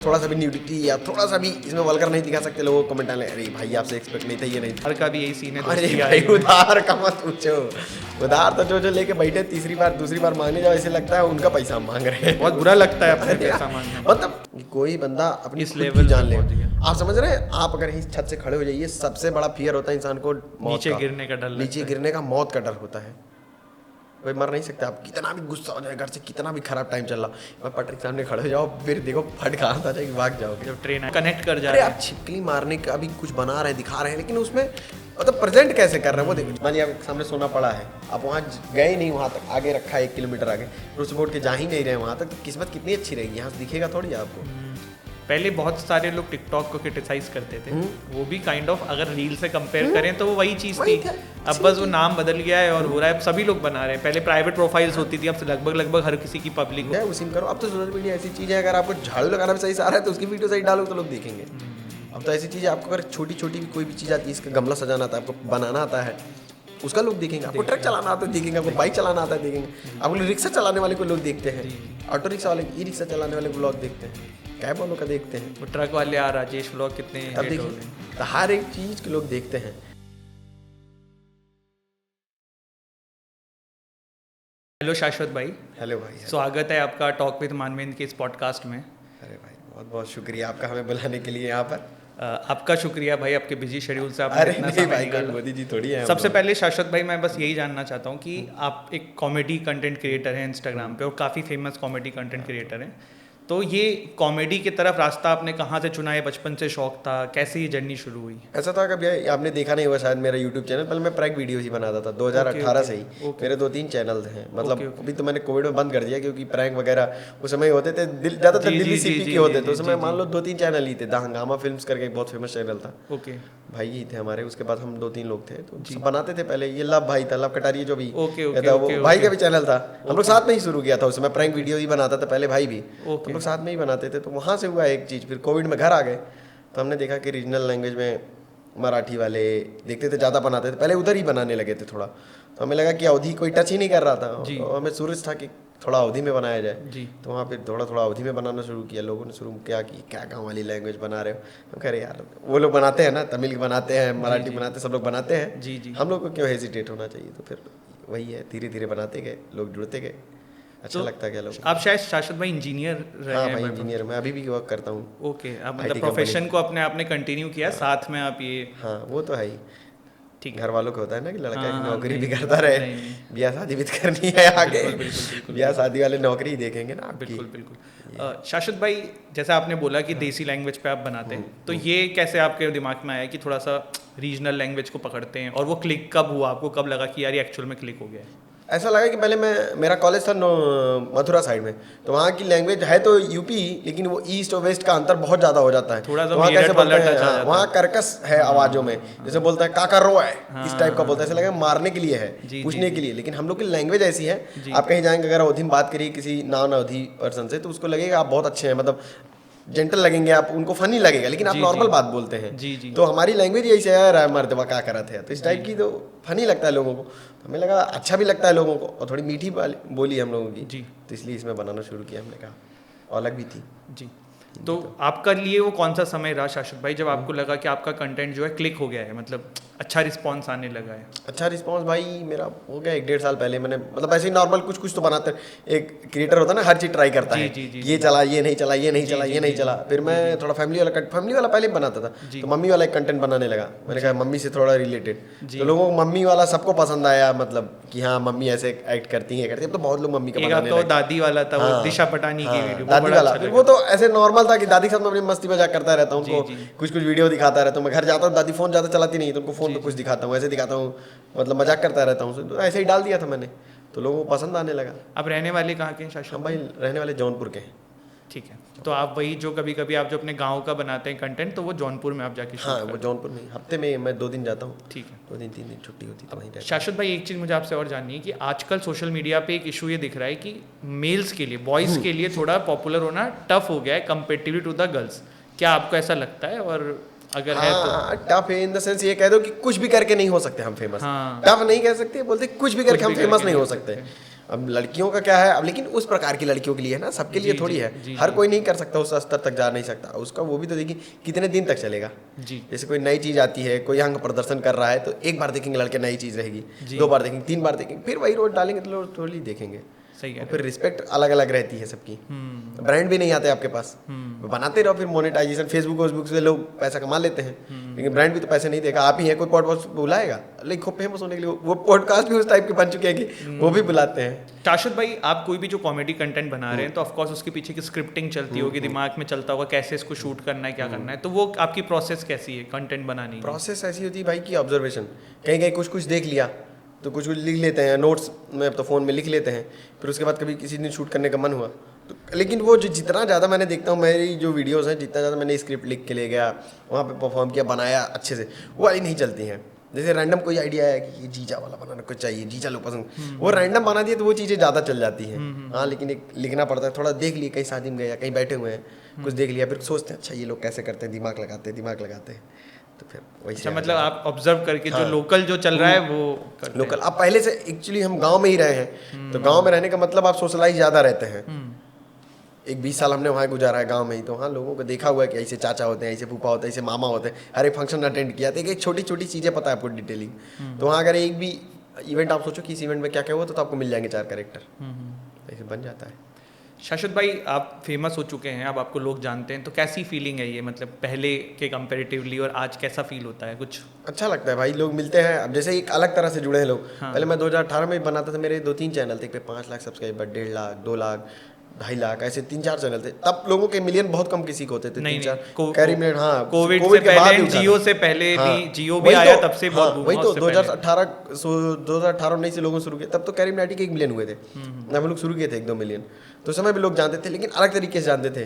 थोड़ा सा भी न्यूडिटी या थोड़ा सा भी इसमें वल्गर नहीं दिखा सकते, लोगों को कमेंट आने अरे भाई आपसे एक्सपेक्ट नहीं था, ये नहीं था। उधार का भी यही सीन है। अरे भाई उधार का मत पूछो, उधार तो जो लेके बैठे तीसरी बार दूसरी बार मांगने जाओ ऐसे लगता है उनका पैसा हम मांग रहे हैं। बहुत बुरा लगता है अपने पैसा मांगना। मतलब कोई बंदा अपनी इस खुद की लेवल जान ले, पे पहुंच आप समझ रहे हैं। आप अगर इस छत से खड़े हो जाइए, सबसे बड़ा फियर होता है इंसान को मौत नीचे का, गिरने का डर लगता नीचे है। गिरने का, मौत का डर होता है। कोई मर नहीं सकता, आप कितना भी गुस्सा हो जाए, घर से कितना भी खराब टाइम चल रहा, मैं पटरी के सामने खड़े हो जाओ, फिर देखो फट कहाँ था जाएगी, भाग जाओगे। जब ट्रेन कनेक्ट कर जा अरे रहा आप छिपकली मारने का भी कुछ बना रहे हैं, दिखा रहे हैं, लेकिन उसमें मतलब प्रेजेंट कैसे कर रहे हैं वो देखो। मानिए आपके सामने सोना पड़ा है, आप वहाँ गए नहीं, वहाँ तक आगे रखा है 1 किलोमीटर आगे, फिर उस बोर्ड के जा ही नहीं रहे वहाँ तक, किस्मत कितनी अच्छी रहेगी, यहाँ से दिखेगा थोड़ी आपको। पहले बहुत सारे लोग टिकटॉक को क्रिटिसाइज करते थे, वो भी काइंड ऑफ अगर रील से कंपेयर करें तो वो वही चीज़ थी। अब बस वो नाम बदल गया है और हो रहा है, अब सभी लोग बना रहे हैं। पहले प्राइवेट प्रोफाइल्स होती थी, अब लगभग हर किसी की पब्लिक है उसी में करो। अब तो सोशल मीडिया ऐसी चीज़ है, अगर आपको झाड़ू लगाना भी सही से आ रहा है तो उसकी वीडियो सही डालो तो लोग देखेंगे। अब तो ऐसी चीज़ है, आपको अगर छोटी छोटी भी कोई भी चीज़ आती है, इसका गमला सजाना आता है, आपको बनाना आता है, उसका लोग देखेंगे। आपको ट्रक चलाना आता है देखेंगे, आपको बाइक चलाना आता है देखेंगे, आपको रिक्शा चलाने वाले को लोग देखते हैं, ऑटो रिक्शा वाले, ई रिक्शा चलाने वाले को लोग देखते हैं, कैब वालों का देखते हैं, वो ट्रक वाले राजेश व्लॉग कितने अब hit हो देखिए गए। तो हर एक चीज़ के लोग देखते हैं। हेलो शाश्वत भाई, हेलो भाई। स्वागत है आपका टॉक विद मानवेंद्र के इस पॉडकास्ट में। अरे भाई बहुत बहुत शुक्रिया आपका हमें बुलाने के लिए यहाँ पर। आपका शुक्रिया भाई, आपके बिजी शेड्यूल से आपने अरे इतना नहीं समय भाई, निकाला। मोदी जी थोड़ी है। सबसे पहले शाश्वत भाई, मैं बस यही जानना चाहता हूँ कि आप एक कॉमेडी कंटेंट क्रिएटर हैं इंस्टाग्राम पे और काफ़ी फेमस कॉमेडी कंटेंट क्रिएटर हैं, तो ये कॉमेडी की तरफ रास्ता आपने कहाँ से चुना है? बचपन से शौक था? कैसे ये जर्नी शुरू हुई? ऐसा था कभी आपने देखा नहीं हुआ शायद मेरा यूट्यूब चैनल, पहले मैं प्रैंक वीडियोस ही बनाता था 2018 से ही। मेरे 2-3 चैनल थे, मतलब अभी तो मैंने कोविड में बंद कर दिया क्योंकि प्रैंक वगैरह उस समय होते थे, ज़्यादातर दिल्ली सीपी के होते थे उस समय। मान लो 2-3 चैनल ही थे, द हंगामा फिल्म्स करके एक बहुत फेमस चैनल था, ओके भाई ही थे हमारे। उसके बाद हम 2-3 लोग थे तो सब बनाते थे। पहले ये लव भाई था, लव कटारिया जो भी था, वो भाई का भी चैनल था। हम लोग साथ में ही शुरू किया था, उसमें प्रैंक वीडियो ही बनाता था पहले भाई भी, हम लोग साथ में ही बनाते थे। तो वहाँ से हुआ एक चीज़, फिर कोविड में घर आ गए तो हमने देखा कि रीजनल लैंग्वेज में मराठी वाले देखते थे, ज़्यादा बनाते थे, पहले उधर ही बनाने लगे थे थोड़ा। तो हमें लगा कि अवधि कोई टच ही नहीं कर रहा था, तो हमें सूरज था कि थोड़ा अवधि में बनाया जाए जी। तो वहाँ फिर थोड़ा थोड़ा अवधि में बनाना शुरू किया। लोगों ने शुरू किया कि क्या गाँव वाली लैंग्वेज बना रहे हो। हम कह रहे यार वो लोग बनाते हैं ना, तमिल बनाते हैं, मराठी बनाते हैं, सब लोग बनाते हैं, जी जी, हम लोग को क्यों हेजिटेट होना चाहिए। तो फिर वही है, धीरे धीरे बनाते गए, लोग जुड़ते गए, अच्छा लगता है क्या लोग। आप शायद शाश्वत भाई इंजीनियर रहे हाँ हैं? भाई इंजीनियर, मैं अभी भी वर्क करता हूँ। ओके, आप मतलब IT प्रोफेशन को अपने आपने कंटिन्यू किया, साथ में आप ये हाँ वो तो है ही, ठीक है। घर वालों को होता है ना कि लड़का हाँ, की नौकरी भी नहीं, करता रहे, नहीं। ब्याह शादी भी तो करनी है आगे, बिल्कुल। ब्याह शादी वाले नौकरी ही देखेंगे ना आपकी। बिल्कुल। शाश्वत भाई, जैसा आपने बोला कि देसी लैंग्वेज पे आप बनाते हैं, तो ये कैसे आपके दिमाग में आया कि थोड़ा सा रीजनल लैंग्वेज को पकड़ते हैं, और वो क्लिक कब हुआ? आपको कब लगा कि यार ये एक्चुअल में क्लिक हो गया है? ऐसा लगा कि पहले मेरा कॉलेज था मथुरा साइड में, तो वहाँ की लैंग्वेज है तो यूपी, लेकिन वो ईस्ट और वेस्ट का अंतर बहुत ज़्यादा हो जाता है। थोड़ा सा वहाँ कैसे बोलते हैं, हाँ, वहाँ कर्कश है आवाज़ों में, जैसे बोलता है काका रो है, इस टाइप का बोलता है, ऐसा लगा मारने के लिए है, पूछने के लिए। लेकिन हम लोग की लैंग्वेज ऐसी है, आप कहीं जाएंगे अगर अवधि में बात करिए किसी नॉन अवधि पर्सन से, तो उसको लगेगा आप बहुत अच्छे हैं, मतलब जेंटल लगेंगे आप, उनको फनी लगेगा, लेकिन आप नॉर्मल बात बोलते हैं। जी। तो हमारी लैंग्वेज यही से यार मर्दवा क्या करा थे, तो इस टाइप की तो फनी लगता है लोगों को, तो हमें लगा अच्छा भी लगता है लोगों को, और थोड़ी मीठी बोली हम लोगों की जी, तो इसलिए इसमें बनाना शुरू किया हमने, कहा और अलग भी थी जी। तो आपका लिए वो कौन सा समय रहा शाश्वत भाई जब आपको लगा कि आपका कंटेंट जो है क्लिक हो गया है, मतलब अच्छा रिस्पॉन्स आने लगा है? अच्छा रिस्पांस भाई मेरा हो गया 1-1.5 साल पहले। मैंने मतलब ऐसे ही नॉर्मल कुछ कुछ तो बनाते, एक क्रिएटर होता है ना, हर चीज़ ट्राई करता है, ये चला, ये नहीं चला, ये नहीं चला, ये नहीं चला। फिर मैं थोड़ा फैमिली वाला पहले बनाता था, तो मम्मी वाला एक कंटेंट बनाने लगा। मैंने कहा मम्मी से थोड़ा रिलेटेड, तो लोगों को मम्मी वाला सबको पसंद आया, मतलब कि हाँ मम्मी ऐसे एक्ट करती है, अब तो बहुत लोग मम्मी का बनाने लगे। दादी वाला था, वो दिशा पटानी की वीडियो, दादी वाला, फिर वो तो ऐसे नॉर्मल था कि दादी के साथ मैं अपनी मस्ती मजाक करता रहता हूँ, उनको कुछ वीडियो दिखाता रहता हूँ। मैं घर जाता हूँ, दादी फोन ज़्यादा चलाती नहीं, तो उनको फोन पे कुछ दिखाता हूँ, ऐसे दिखाता हूँ, मतलब मजाक करता रहता हूँ, तो ऐसे ही डाल दिया था मैंने, तो लोगों को पसंद आने लगा। आप रहने वाले कहाँ के हैं शाश्वत? हम भाई रहने वाले जौनपुर के हैं। ठीक है, तो आप वही जो कभी कभी आप जो अपने गांव का बनाते हैं कंटेंट, तो वो जौनपुर में आप जाके हाँ वो जौनपुर में हफ्ते में मैं 2 दिन जाता हूँ। ठीक है, 2 दिन 3 दिन छुट्टी होती तो वहीं रहता हूँ। शाश्वत भाई एक चीज़ मुझे आपसे और जाननी है कि आजकल सोशल मीडिया पे एक इशू ये दिख रहा है कि मेल्स के लिए, बॉयज़ के लिए थोड़ा पॉपुलर होना टफ हो गया है कंपेरेटिवली टू द गर्ल्स। क्या आपको ऐसा लगता है? और अगर है तो टफ है इन द सेंस ये कह दो कि कुछ भी करके नहीं हो सकते हम फेमस। टफ नहीं कह सकते, बोलते कुछ भी करके हम फेमस नहीं हो सकते। अब लड़कियों का क्या है, अब लेकिन उस प्रकार की लड़कियों के लिए है ना, सबके लिए थोड़ी है, हर कोई नहीं कर सकता, उस स्तर तक जा नहीं सकता, उसका वो भी तो देखिए कितने दिन तक चलेगा जी। जैसे कोई नई चीज़ आती है, कोई अंग प्रदर्शन कर रहा है, तो एक बार देखेंगे लड़के नई चीज़ रहेगी, 2 बार देखेंगे, 3 बार देखेंगे, फिर वही रोज डालेंगे तो लोग थोड़ी देखेंगे। सही है। फिर रिस्पेक्ट अलग अलग रहती है सबकी, ब्रांड भी नहीं आते आपके पास, बनाते रहो, फिर मोनेटाइजेशन फेसबुक से लोग पैसा कमा लेते हैं, लेकिन ब्रांड भी तो पैसे नहीं देगा। आप ही है कोई पॉडकास्ट बुलाएगा, लेकिन खूब फेमस होने के लिए वो पॉडकास्ट भी उस टाइप के बन चुके हैं कि वो भी बुलाते हैं। शाश्वत भाई, आप कोई भी जो कॉमेडी कंटेंट बना रहे हैं तो ऑफकोर्स उसके पीछे की स्क्रिप्टिंग चलती होगी, दिमाग में चलता होगा कैसे इसको शूट करना है, क्या करना है, तो वो आपकी प्रोसेस कैसी है कंटेंट बनाने की? प्रोसेस ऐसी होती है भाई की ऑब्जर्वेशन, कहीं कहीं कुछ देख लिया तो कुछ लिख लेते हैं, नोट्स में तो फ़ोन में लिख लेते हैं, फिर उसके बाद कभी किसी दिन शूट करने का मन हुआ तो, लेकिन वो जो जितना ज़्यादा मैंने देखता हूँ, मेरी जो वीडियोस हैं, जितना ज़्यादा मैंने स्क्रिप्ट लिख के ले गया, वहाँ पे परफॉर्म किया, बनाया अच्छे से, वो वाली नहीं चलती हैं। जैसे रैंडम कोई आइडिया है कि ये जीजा वाला बनाना कुछ चाहिए, जीजा लोग पसंद, वो रैंडम बना दिए तो वो चीज़ें ज़्यादा चल जाती हैं। हाँ, लेकिन एक लिखना पड़ता है, थोड़ा देख लिए, कहीं शादी में गए या कहीं बैठे हुए हैं, कुछ देख लिया, फिर सोचते हैं अच्छा ये लोग कैसे करते हैं, दिमाग लगाते हैं, तो फिर वही। अच्छा, मतलब आप ऑब्जर्व करके जो लोकल जो चल रहा है वो लोकल। अब पहले से एक्चुअली हम गांव में ही रहे हैं, तो गांव में रहने का मतलब आप सोशलाइज ज़्यादा रहते हैं। एक 20 साल हमने वहाँ गुजारा है गांव में ही, तो वहाँ लोगों को देखा हुआ है कि ऐसे चाचा होते हैं, ऐसे फूफा होते हैं, ऐसे मामा होते हैं, हर एक फंक्शन अटेंड किया, तो एक छोटी छोटी चीज़ें पता है आपको डिटेलिंग। तो वहाँ अगर एक भी इवेंट आप सोचो कि इस इवेंट में क्या क्या हुआ, तो आपको मिल जाएंगे 4 कैरेक्टर, ऐसे बन जाता है। शाश्वत भाई, आप फेमस हो चुके हैं, अब आपको लोग जानते हैं, तो कैसी फीलिंग है ये, मतलब पहले के कंपैरेटिवली और आज कैसा फील होता है? कुछ अच्छा लगता है भाई, लोग मिलते हैं, अब जैसे एक अलग तरह से जुड़े हैं लोग। हाँ। पहले मैं 2018 में बनाता था, मेरे 2-3 चैनल थे, एक पे 5 लाख सब्सक्राइबर, 1.5 लाख, 2 लाख, 2.5 लाख, ऐसे 3-4 चैनल थे। तब लोगों के मिलियन बहुत कम किसी को होते थे, 3-4 कैरी मिनट। हाँ, कोविड से पहले, जियो से पहले भी, जियो भी आया तब से बहुत, वही तो 2018-19 से लोगों शुरू किया, तब तो कैरी मिनाटी के 1 मिलियन हुए थे, हम लोग शुरू किए थे 1-2 मिलियन, तो समय भी लोग जानते थे, लेकिन अलग तरीके से जानते थे।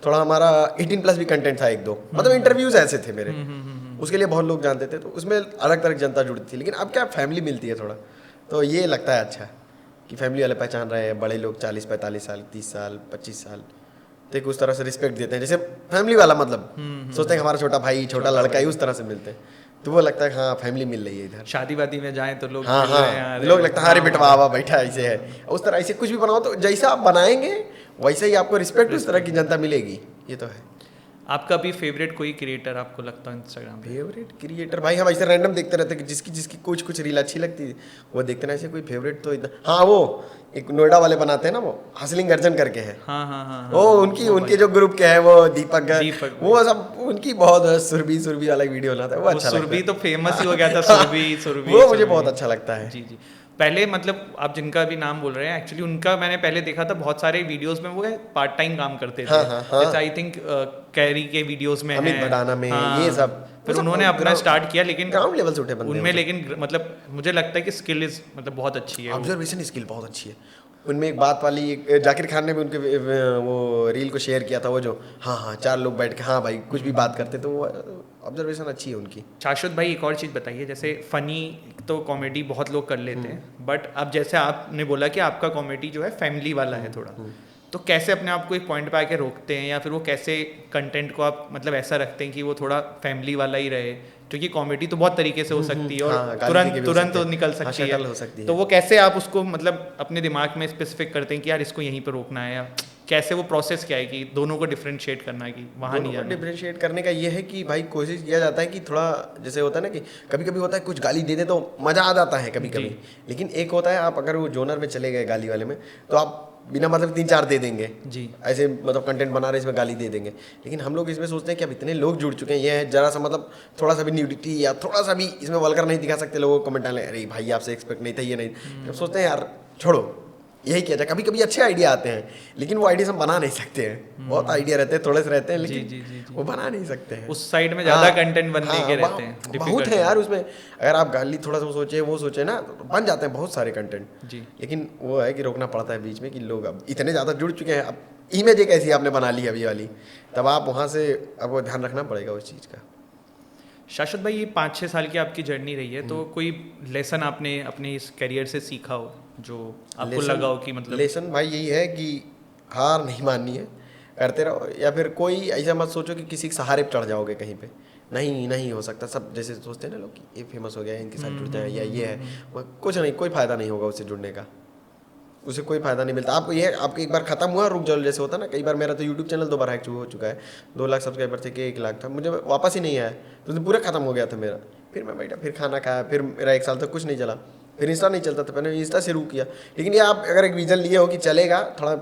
थोड़ा हमारा 18+ भी कंटेंट था 1-2, मतलब इंटरव्यूज ऐसे थे मेरे, उसके लिए बहुत लोग जानते थे, तो उसमें अलग तरह की जनता जुड़ती थी। लेकिन अब क्या फैमिली मिलती है थोड़ा, तो ये लगता है अच्छा कि फैमिली वाले पहचान रहे हैं, बड़े लोग 40-45 साल, 30 साल, 25 साल, तो एक उस तरह से रिस्पेक्ट देते हैं, जैसे फैमिली वाला, मतलब सोचते हैं हमारा छोटा भाई, छोटा लड़का ही, उस तरह से मिलते हैं, तो वो लगता है हाँ फैमिली मिल रही है इधर। शादी वादी में जाएं तो लोग, हाँ, लोग लगता है अरे बेटवा आवा बैठा ऐसे है, उस तरह ऐसे कुछ भी बनाओ तो जैसा आप बनाएंगे वैसे ही आपको रिस्पेक्ट उस तरह की जनता मिलेगी, ये तो है। आपका भी फेवरेट कोई क्रिएटर आपको लगता है इंस्टाग्राम पे? फेवरेट क्रिएटर भाई, हम ऐसे रैंडम देखते रहते हैं कि जिसकी कुछ रील अच्छी लगती है वो देखते ना, ऐसे कोई फेवरेट तो इतना। हाँ, वो एक नोएडा वाले बनाते हैं ना, वो हसलिंग गर्जन करके है। हाँ, वो उनके जो ग्रुप के है, वो दीपक वो सब उनकी बहुत सुरभि वाला वीडियो बनाता है, वो अच्छा लगता है। सुरभि तो फेमस ही हो गया था, सुरभि वो मुझे बहुत अच्छा लगता है। जी। पहले मतलब आप जिनका भी नाम बोल रहे हैं, एक्चुअली उनका मैंने पहले देखा था बहुत सारे वीडियोस में, वो पार्ट टाइम काम करते थे। जैसे आई थिंक कैरी के वीडियोस में, अमित भडाना में, ये सब। फिर उन्होंने अपना स्टार्ट किया, लेकिन ग्राउंड लेवल से उठे बंदे उनमें, लेकिन मतलब मुझे लगता है कि स्किल इज मतलब बहुत अच्छी है, ऑब्जर्वेशन स्किल बहुत अच्छी है उनमें। एक बात वाली, जाकिर खान ने भी उनके वो रील को शेयर किया था, वो जो हाँ 4 लोग बैठ के हाँ भाई कुछ भी बात करते, तो वो ऑब्जर्वेशन अच्छी है उनकी। शाश्वत भाई, एक और चीज़ बताइए, जैसे फ़नी तो कॉमेडी बहुत लोग कर लेते हैं, बट अब जैसे आपने बोला कि आपका कॉमेडी जो है फैमिली वाला है थोड़ा, तो कैसे अपने आप को एक पॉइंट पे आके रोकते हैं, या फिर वो कैसे कंटेंट को आप मतलब ऐसा रखते हैं कि वो थोड़ा फैमिली वाला ही रहे, क्योंकि कॉमेडी तो बहुत तरीके से हो सकती है और तुरंत तो निकल सकती है, तो वो कैसे आप उसको मतलब अपने दिमाग में स्पेसिफिक करते हैं कि यार इसको यहीं पे रोकना है, या कैसे वो प्रोसेस क्या है कि दोनों को डिफरेंशिएट करना है कि वहाँ नहीं जाना? डिफरेंशिएट करने का ये है कि भाई कोशिश किया जाता है कि थोड़ा, जैसे होता है ना कि कभी कभी होता है कुछ गाली दे दे तो मज़ा आ जाता है कभी कभी, लेकिन एक होता है आप अगर वो जोनर में चले गए गाली वाले में, तो आप बिना मतलब 3-4 दे देंगे जी, ऐसे मतलब कंटेंट बना रहे इसमें गाली दे देंगे। लेकिन हम लोग इसमें सोचते हैं कि अब इतने लोग जुड़ चुके हैं, ये है जरा सा मतलब थोड़ा सा भी न्यूडिटी या थोड़ा सा भी इसमें वल्गर नहीं दिखा सकते, लोगों को कमेंट डालें अरे भाई आपसे एक्सपेक्ट नहीं था, ये नहीं। जब सोचते हैं यार छोड़ो, यही किया जाए। कभी कभी अच्छे आइडिया आते हैं, लेकिन वो आइडिया हम बना नहीं सकते हैं, बहुत आइडिया रहते हैं, थोड़े से रहते हैं, लेकिन वो बना नहीं सकते हैं। उस साइड में ज़्यादा कंटेंट बनने के रहते हैं, बहुत है यार उसमें। अगर आप गाली थोड़ा सा सोचे वो सोचे ना, तो बन जाते हैं बहुत सारे कंटेंट जी, लेकिन वो है कि रोकना पड़ता है बीच में कि लोग अब इतने ज़्यादा जुड़ चुके हैं। अब इमेज एक ऐसी आपने बना ली अभी वाली, तब आप वहाँ से आपको ध्यान रखना पड़ेगा उस चीज़ का। शाश्वत भाई, ये 5-6 साल की आपकी जर्नी रही है, तो कोई लेसन आपने अपने इस करियर से सीखा हो जो आपको लगा हो कि मतलब? लेसन भाई यही है कि हार नहीं माननी है, करते रहो, या फिर कोई ऐसा मत सोचो कि किसी के सहारे पर चढ़ जाओगे कहीं पे, नहीं हो सकता। सब जैसे सोचते हैं ना लोग कि ये फेमस हो गया है इनके साथ जुड़ जाए या ये है, कुछ नहीं, कोई फ़ायदा नहीं होगा उससे जुड़ने का। उसे कोई फायदा नहीं मिलता। आपको ये आपको एक बार खत्म हुआ रुक जाओ, जैसे होता है ना, कई बार मेरा तो यूट्यूब चैनल 2 बार हैक हो चुका है। 2 लाख सब्सक्राइबर थे कि 1 लाख था, मुझे वापस ही नहीं आया, तो पूरा खत्म हो गया था मेरा। फिर मैं बैठा, फिर खाना खाया, फिर मेरा 1 साल तक कुछ नहीं चला, फिर इंस्टा नहीं चलता था, मैंने इंस्टा शुरू किया। लेकिन ये आप अगर एक विजन लिए हो कि चलेगा, थोड़ा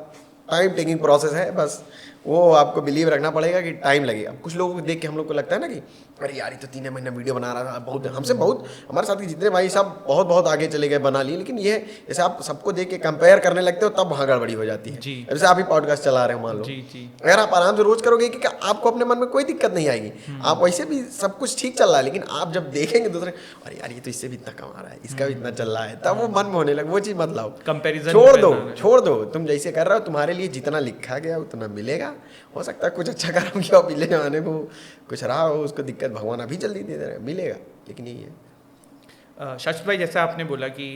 टाइम टेकिंग प्रोसेस है, बस वो आपको बिलीव रखना पड़ेगा कि टाइम लगेगा। कुछ लोगों को देख के हम लोग को लगता है ना कि अरे यार ये तो 3 महीना वीडियो बना रहा था, बहुत हमसे बहुत हमारे साथ के जितने भाई सब बहुत बहुत आगे चले गए, बना लिए। लेकिन ये जैसे आप सबको देख के कंपेयर करने लगते हो, तब वहाँ गड़बड़ी हो जाती है। जैसे आप ही पॉडकास्ट चला रहे हो, मान लो अगर आप आराम से रोज करोगे कि आपको अपने मन में कोई दिक्कत नहीं आएगी, आप वैसे भी सब कुछ ठीक चल रहा है। लेकिन आप जब देखेंगे दूसरे, अरे यार ये तो इससे भी इतना कमा रहा है, इसका भी इतना चल रहा है, तब वो मन में होने लगे। वो चीज़ मत लाओ, कंपेरिजन छोड़ दो। तुम जैसे कर रहे हो, तुम्हारे लिए जितना लिखा गया उतना मिलेगा। हो सकता है कुछ अच्छा कर्म किया पिछले जमाने को, कुछ रहा हो, उसको दिक्कत भगवान अभी जल्दी दे रहे, मिलेगा। लेकिन यही है शाश्वत भाई, जैसे आपने बोला कि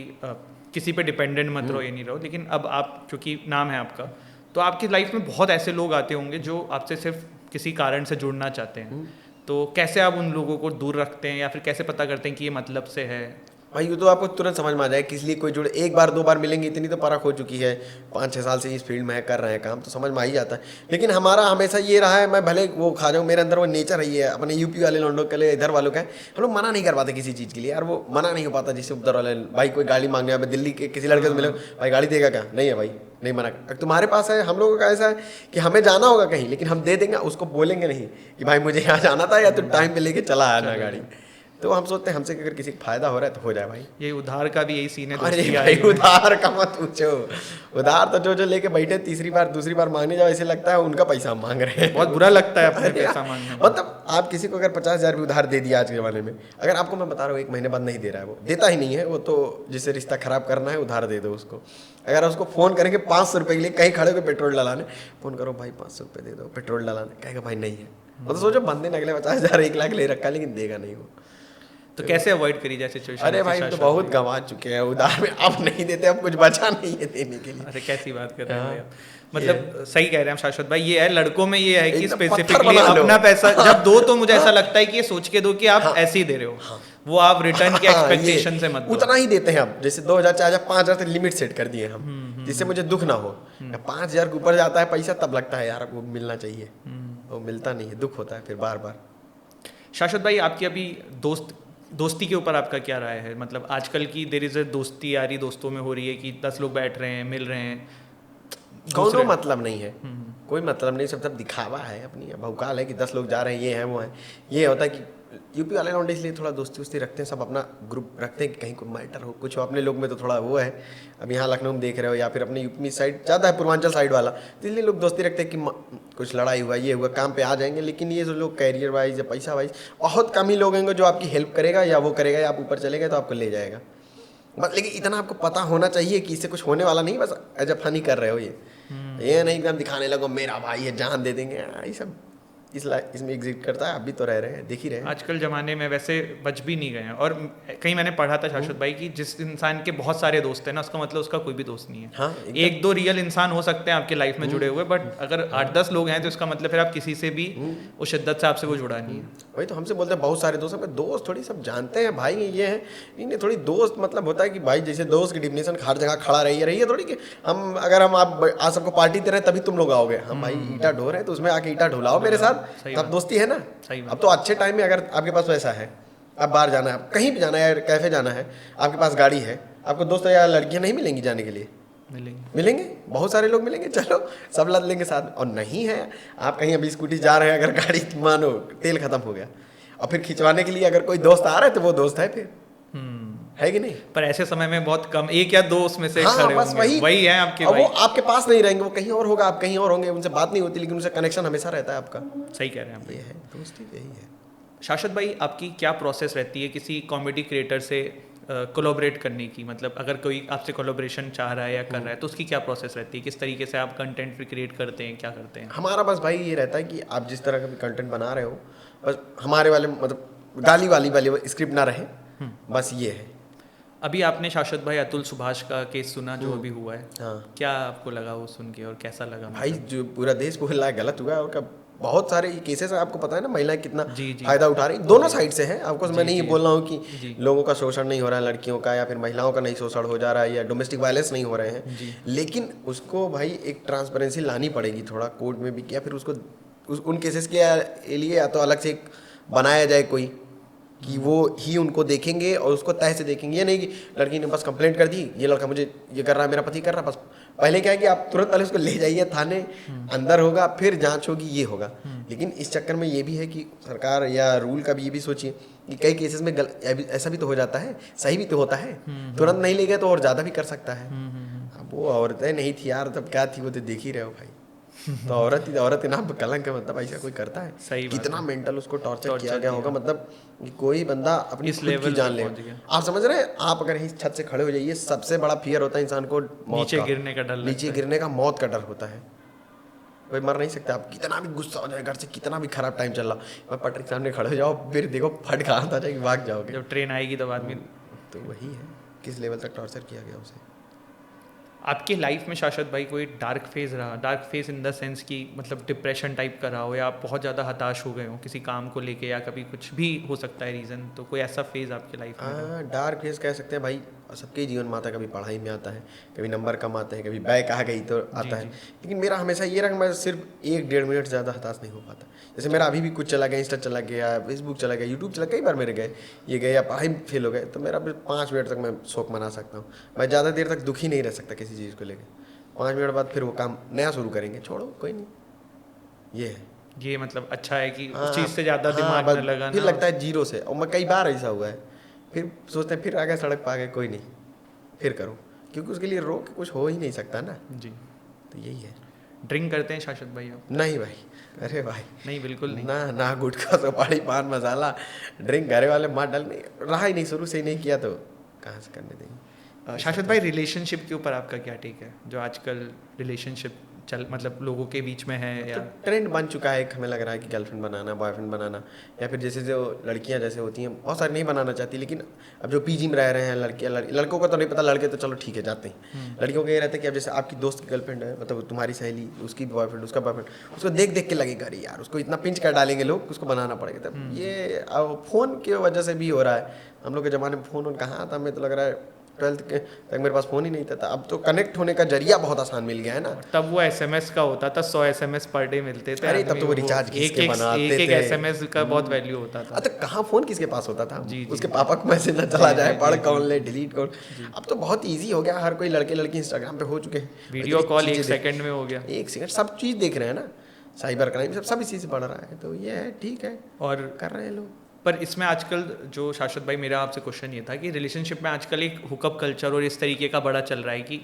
किसी पे डिपेंडेंट मत रहो, ये नहीं रहो, लेकिन अब आप क्योंकि नाम है आपका, तो आपकी लाइफ में बहुत ऐसे लोग आते होंगे जो आपसे सिर्फ किसी कारण से जुड़ना चाहते हैं, तो कैसे आप उन लोगों को दूर रखते हैं या फिर कैसे पता करते हैं कि ये मतलब से है? भाई ये तो आपको तुरंत समझ में आ जाए किस लिए कोई जुड़े। 1 बार 2 बार मिलेंगे, इतनी तो परख हो चुकी है, 5-6 साल से इस फील्ड में कर रहे हैं काम, तो समझ में आ ही जाता है। लेकिन हमारा हमेशा ये रहा है, मैं भले वो खा जाऊँ, मेरे अंदर वो नेचर है, ये अपने यूपी वाले लौंडों के लिए, इधर वालों का है, हम लोग मना नहीं कर पाते किसी चीज़ के लिए। यार वो मना नहीं हो पाता, जिससे उधर वाले भाई कोई गाड़ी मांगने आए, दिल्ली के किसी लड़के से मिले, भाई गाड़ी देगा क्या? नहीं है भाई, नहीं मना। तुम्हारे पास है, हम लोगों का ऐसा है कि हमें जाना होगा कहीं, लेकिन हम दे देंगे, उसको बोलेंगे नहीं कि भाई मुझे यहाँ जाना था, या तो टाइम पे लेके चला आना गाड़ी। तो हम सोचते हैं हमसे अगर किसी को फायदा हो रहा है तो हो जाए भाई। ये उधार का भी यही सीन है। अरे भाई उधार का मत पूछो, उधार तो जो लेके बैठे तीसरी बार दूसरी बार मांगने जाओ, ऐसे लगता है उनका पैसा हम मांग रहे हैं। बहुत बुरा लगता है अपने पैसा मांगने। मतलब आप किसी को अगर 50,000 भी उधार दे दिया आज के ज़माने में, अगर आपको मैं बता रहा हूँ 1 महीने बाद नहीं दे रहा है, वो देता ही नहीं है, वो तो जिससे रिश्ता खराब करना है उधार दे दो उसको। अगर उसको फ़ोन करेंगे 500 रुपये के लिए, कहीं खड़े होकर पेट्रोल डलाने, फ़ोन करो भाई 500 रुपये दे दो पेट्रोल डलाने, कहेगा भाई नहीं है। मतलब सोचो बंदे ने अगले 50,000 1 लाख ले रखा, लेकिन देगा नहीं वो। तो कैसे अवॉइड करी जाए सिचुएशन? अरे भाई तो बहुत गंवा चुके हैं उधार में, अब नहीं देते, अब कुछ बचा नहीं है देने के लिए। अरे कैसी बात कर रहे हैं मतलब सही कह रहे हैं शाश्वत भाई। ये है लड़कों में ये है कि स्पेसिफिकली अपना पैसा जब दो तो मुझे ऐसा लगता है कि ये सोच के दो कि आप ऐसे ही दे रहे हो, वो आप रिटर्न के एक्सपेक्टेशन से मत दो। उतना ही देते हैं अब, जैसे 2,000 4,000 5,000 तक लिमिट सेट कर दिए हम, जिससे मुझे दुख ना हो। 5,000 के ऊपर जाता है पैसा, तब लगता है यार वो मिलना चाहिए, वो मिलता नहीं है, दुख होता है फिर बार बार। शाश्वत भाई, आपकी अभी दोस्ती के ऊपर आपका क्या राय है? मतलब आजकल की देर इज दोस्ती यारी दोस्तों में हो रही है कि 10 लोग बैठ रहे हैं, मिल रहे हैं, कोई मतलब नहीं है, कोई मतलब नहीं, सब दिखावा है, अपनी भौकाल है कि 10 लोग जा रहे हैं, ये है वो है। ये होता है कि यूपी वाले लौंडे इसलिए थोड़ा दोस्ती वोस्ती रखते हैं, सब अपना ग्रुप रखते हैं कि कहीं कोई मैटर हो कुछ हो। अपने लोग में तो थोड़ा वो है, अब यहाँ लखनऊ में देख रहे हो या फिर अपने यूपी साइड ज़्यादा है, पूर्वांचल साइड वाला, तो इसलिए लोग दोस्ती रखते हैं कि कुछ लड़ाई हुआ ये हुआ काम पे आ जाएंगे। लेकिन ये जो लोग कैरियर वाइज या पैसा वाइज, बहुत कम ही लोग होंगे जो आपकी हेल्प करेगा या वो करेगा या आप ऊपर चले गए तो आपको ले जाएगा बस। लेकिन इतना आपको पता होना चाहिए कि इससे कुछ होने वाला नहीं, बस एज अ फनी कर रहे हो ये नहीं एकदम दिखाने लगो मेरा भाई है जान दे देंगे, ये सब इसमें एग्जिट करता है। अभी तो रह रहे हैं, देख ही रहे हैं आजकल ज़माने में, वैसे बच भी नहीं गए हैं। और कहीं मैंने पढ़ा था शाश्वत भाई कि जिस इंसान के बहुत सारे दोस्त हैं ना, उसका मतलब उसका कोई भी दोस्त नहीं है। हाँ, 1-2 रियल इंसान हो सकते हैं आपके लाइफ में जुड़े हुए, बट अगर 8-10 लोग हैं तो इसका मतलब फिर आप किसी से भी उस शिद्दत से आपसे वो जुड़ा नहीं है। वही तो हमसे बोलते हैं बहुत सारे दोस्त, दोस्त थोड़ी सब जानते हैं भाई ये है, इन्हें थोड़ी दोस्त मतलब होता है कि भाई जैसे दोस्त की डिफिनेशन हर जगह खड़ा रही थोड़ी कि हम अगर हम आप आज सबको पार्टी दे रहे हैं तभी तुम लोग आओगे, हम भाई ईटा ढो रहे हैं तो उसमें आके ईटा ढुलाओ मेरे साथ, तब दोस्ती है ना। अब तो अच्छे टाइम में अगर आपके पास पैसा है, आप बाहर जाना है, कहीं भी जाना है, कैफे जाना है, आपके पास गाड़ी है, आपको दोस्त या लड़कियां नहीं मिलेंगी जाने के लिए? मिलेंगे बहुत सारे लोग मिलेंगे, चलो सब लद लेंगे साथ में। और नहीं है आप कहीं अभी स्कूटी जा रहे हैं, अगर गाड़ी मानो तेल खत्म हो गया और फिर खिंचवाने के लिए अगर कोई दोस्त आ रहा है तो वो दोस्त है फिर, है कि नहीं? पर ऐसे समय में बहुत कम 1 या 2 उसमें से हाँ, खड़े बस वही है आपके भाई। वो आपके पास नहीं रहेंगे, वो कहीं और होगा, आप कहीं और होंगे, उनसे बात नहीं होती लेकिन उनसे कनेक्शन हमेशा रहता है आपका। सही कह रहे हैं आप। ये है दोस्ती, यही है। शाश्वत भाई, आपकी क्या प्रोसेस रहती है किसी कॉमेडी क्रिएटर से कोलैबोरेट करने की? मतलब अगर कोई आपसे कोलैबोरेशन चाह रहा है या कर रहा है तो उसकी क्या प्रोसेस रहती है? किस तरीके से आप कंटेंट क्रिएट करते हैं, क्या करते हैं? हमारा बस भाई ये रहता है कि आप जिस तरह का भी कंटेंट बना रहे हो, बस हमारे वाले मतलब गाली वाली स्क्रिप्ट ना रहे, बस ये है। अभी आपने शाश्वत भाई अतुल सुभाष का केस सुना जो अभी हुआ है, हाँ, क्या आपको लगा वो सुन के और कैसा लगा? भाई जो पूरा देश बोल रहा है गलत हुआ है, और बहुत सारे केसेस हैं, आपको पता है ना, महिलाएं कितना फायदा उठा रही, दोनों साइड से है। आपको मैं नहीं बोल रहा हूँ कि लोगों का शोषण नहीं हो रहा है, लड़कियों का या फिर महिलाओं का नहीं शोषण हो जा रहा है या डोमेस्टिक वायलेंस नहीं हो रहे हैं, लेकिन उसको भाई एक ट्रांसपेरेंसी लानी पड़ेगी थोड़ा कोर्ट में भी, या फिर उसको उन केसेस के लिए या तो अलग से एक बनाया जाए कोई कि वो ही उनको देखेंगे और उसको तय से देखेंगे। ये नहीं कि लड़की ने बस कंप्लेंट कर दी, ये लड़का मुझे ये कर रहा है, मेरा पति कर रहा है, बस पहले क्या है कि आप तुरंत पहले उसको ले जाइए थाने, अंदर होगा, फिर जांच होगी, ये होगा। लेकिन इस चक्कर में ये भी है कि सरकार या रूल का भी ये भी सोचिए कि कई केसेस में ऐसा भी तो हो जाता है, सही भी तो होता है, तुरंत नहीं ले गए तो और ज़्यादा भी कर सकता है। अब वो औरतें नहीं थी यार, तब क्या थी वो तो देख ही रहे हो भाई। तो औरत के नाम पर कलंक है, मतलब ऐसा कोई करता है? सही कितना मेंटल उसको टॉर्चर किया गया होगा, मतलब कोई बंदा अपनी खुद की जान ले। आप समझ रहे हैं, आप अगर इस छत से खड़े हो जाइए, सबसे बड़ा फियर होता है इंसान को नीचे गिरने का डर, नीचे गिरने का, मौत का डर होता है। कोई मर नहीं सकता, आप कितना भी गुस्सा हो जाए, घर से कितना भी खराब टाइम चल रहा, पटरी के सामने खड़े हो जाओ, फिर देखो फट कहाँ था जाएगी, भाग जाओगे। जब ट्रेन आएगी तब आदमी, तो वही है किस लेवल तक टॉर्चर किया गया उसे। आपकी लाइफ में शाश्वत भाई कोई डार्क फेज रहा, dark phase in the sense कि मतलब डिप्रेशन टाइप का रहा हो, या आप बहुत ज़्यादा हताश हो गए हो किसी काम को लेके, या कभी कुछ भी हो सकता है रीज़न, तो कोई ऐसा फेज आपकी लाइफ में? हाँ, डार्क फेज कह सकते हैं भाई, सबके जीवन में आता है, कभी पढ़ाई में आता है, कभी नंबर कम आते हैं, कभी बैक आ गई तो आता है। लेकिन मेरा हमेशा ये रहा, मैं सिर्फ 1-1.5 मिनट ज़्यादा हताश नहीं हो पाता। जैसे मेरा अभी भी कुछ चला गया, इंस्टा चला गया, फेसबुक चला गया, यूट्यूब चला, कई बार मेरे गए, ये गए, या पढ़ाई फेल हो गए, तो मेरा 5 मिनट तक मैं शोक मना सकता हूँ। मैं ज़्यादा देर तक दुखी नहीं रह सकता किसी चीज़ को लेकर। 5 मिनट बाद फिर वो काम नया शुरू करेंगे, छोड़ो कोई नहीं, ये है। ये मतलब अच्छा है कि उस चीज़ से ज़्यादा दिमाग न लगाना, फिर लगता है जीरो से। और मैं कई बार ऐसा हुआ है, फिर सोचते हैं फिर आ गए सड़क पर आ गए, कोई नहीं फिर करो, क्योंकि उसके लिए रोक कुछ हो ही नहीं सकता ना जी। तो यही है। ड्रिंक करते हैं शाश्वत भाई आप? नहीं भाई, अरे भाई नहीं, बिल्कुल नहीं। ना गुटखा सुपारी पान मसाला, ड्रिंक घरे वाले मार डाल नहीं रहा ही नहीं, शुरू से ही नहीं किया तो कहाँ से करने देंगे। शाश्वत भाई रिलेशनशिप के ऊपर आपका क्या टेक है, जो आजकल रिलेशनशिप मतलब लोगों के बीच में है, या तो ट्रेंड बन चुका है, हमें लग रहा है कि गर्लफ्रेंड बनाना, बॉयफ्रेंड बनाना, या फिर जैसे जो लड़कियां जैसे होती हैं, बहुत सारी नहीं बनाना चाहती, लेकिन अब जो पीजी में रह रहे हैं लड़कों को तो नहीं पता, लड़के तो चलो ठीक है जाते हैं, लड़कियों को ये रहता है कि अब जैसे आपकी दोस्त की गर्लफ्रेंड है, मतलब तुम्हारी सहेली, उसकी बॉयफ्रेंड, उसका बॉयफ्रेंड, उसको देख के लगेगा अरे यार उसको इतना पिंच कर डालेंगे लोग, उसको बनाना पड़ेगा। तब ये फ़ोन की वजह से भी हो रहा है। हम लोग के ज़माने में फ़ोन कहाँ था, हमें तो लग रहा है 12th के तक मेरे पास फ़ोन ही नहीं था। अब तो कनेक्ट होने का जरिया बहुत आसान मिल गया है ना। तब वो SMS का होता था, 100 SMS पर डे मिलते थे। अरे तब तो वो रिचार्ज किसके बनाते थे, एक SMS का बहुत वैल्यू होता था। तो कहाँ फ़ोन किसके पास होता था, उसके पापा को मैसेज ना चला जाए, पढ़ कौन ले, डिलीट कौन। अब तो बहुत ईजी हो गया, हर कोई लड़के लड़की इंस्टाग्राम पे हो चुके हैं, वीडियो कॉल 1 सेकंड में हो गया, 1 सेकंड, सब चीज़ देख रहे हैं ना, साइबर क्राइम सब इसी से बढ़ रहा है। तो ये है, ठीक है, और कर रहे हैं लोग। पर इसमें आजकल जो शाश्वत भाई, मेरा आपसे क्वेश्चन ये था कि रिलेशनशिप में आजकल एक हुकअप कल्चर और इस तरीके का बड़ा चल रहा है कि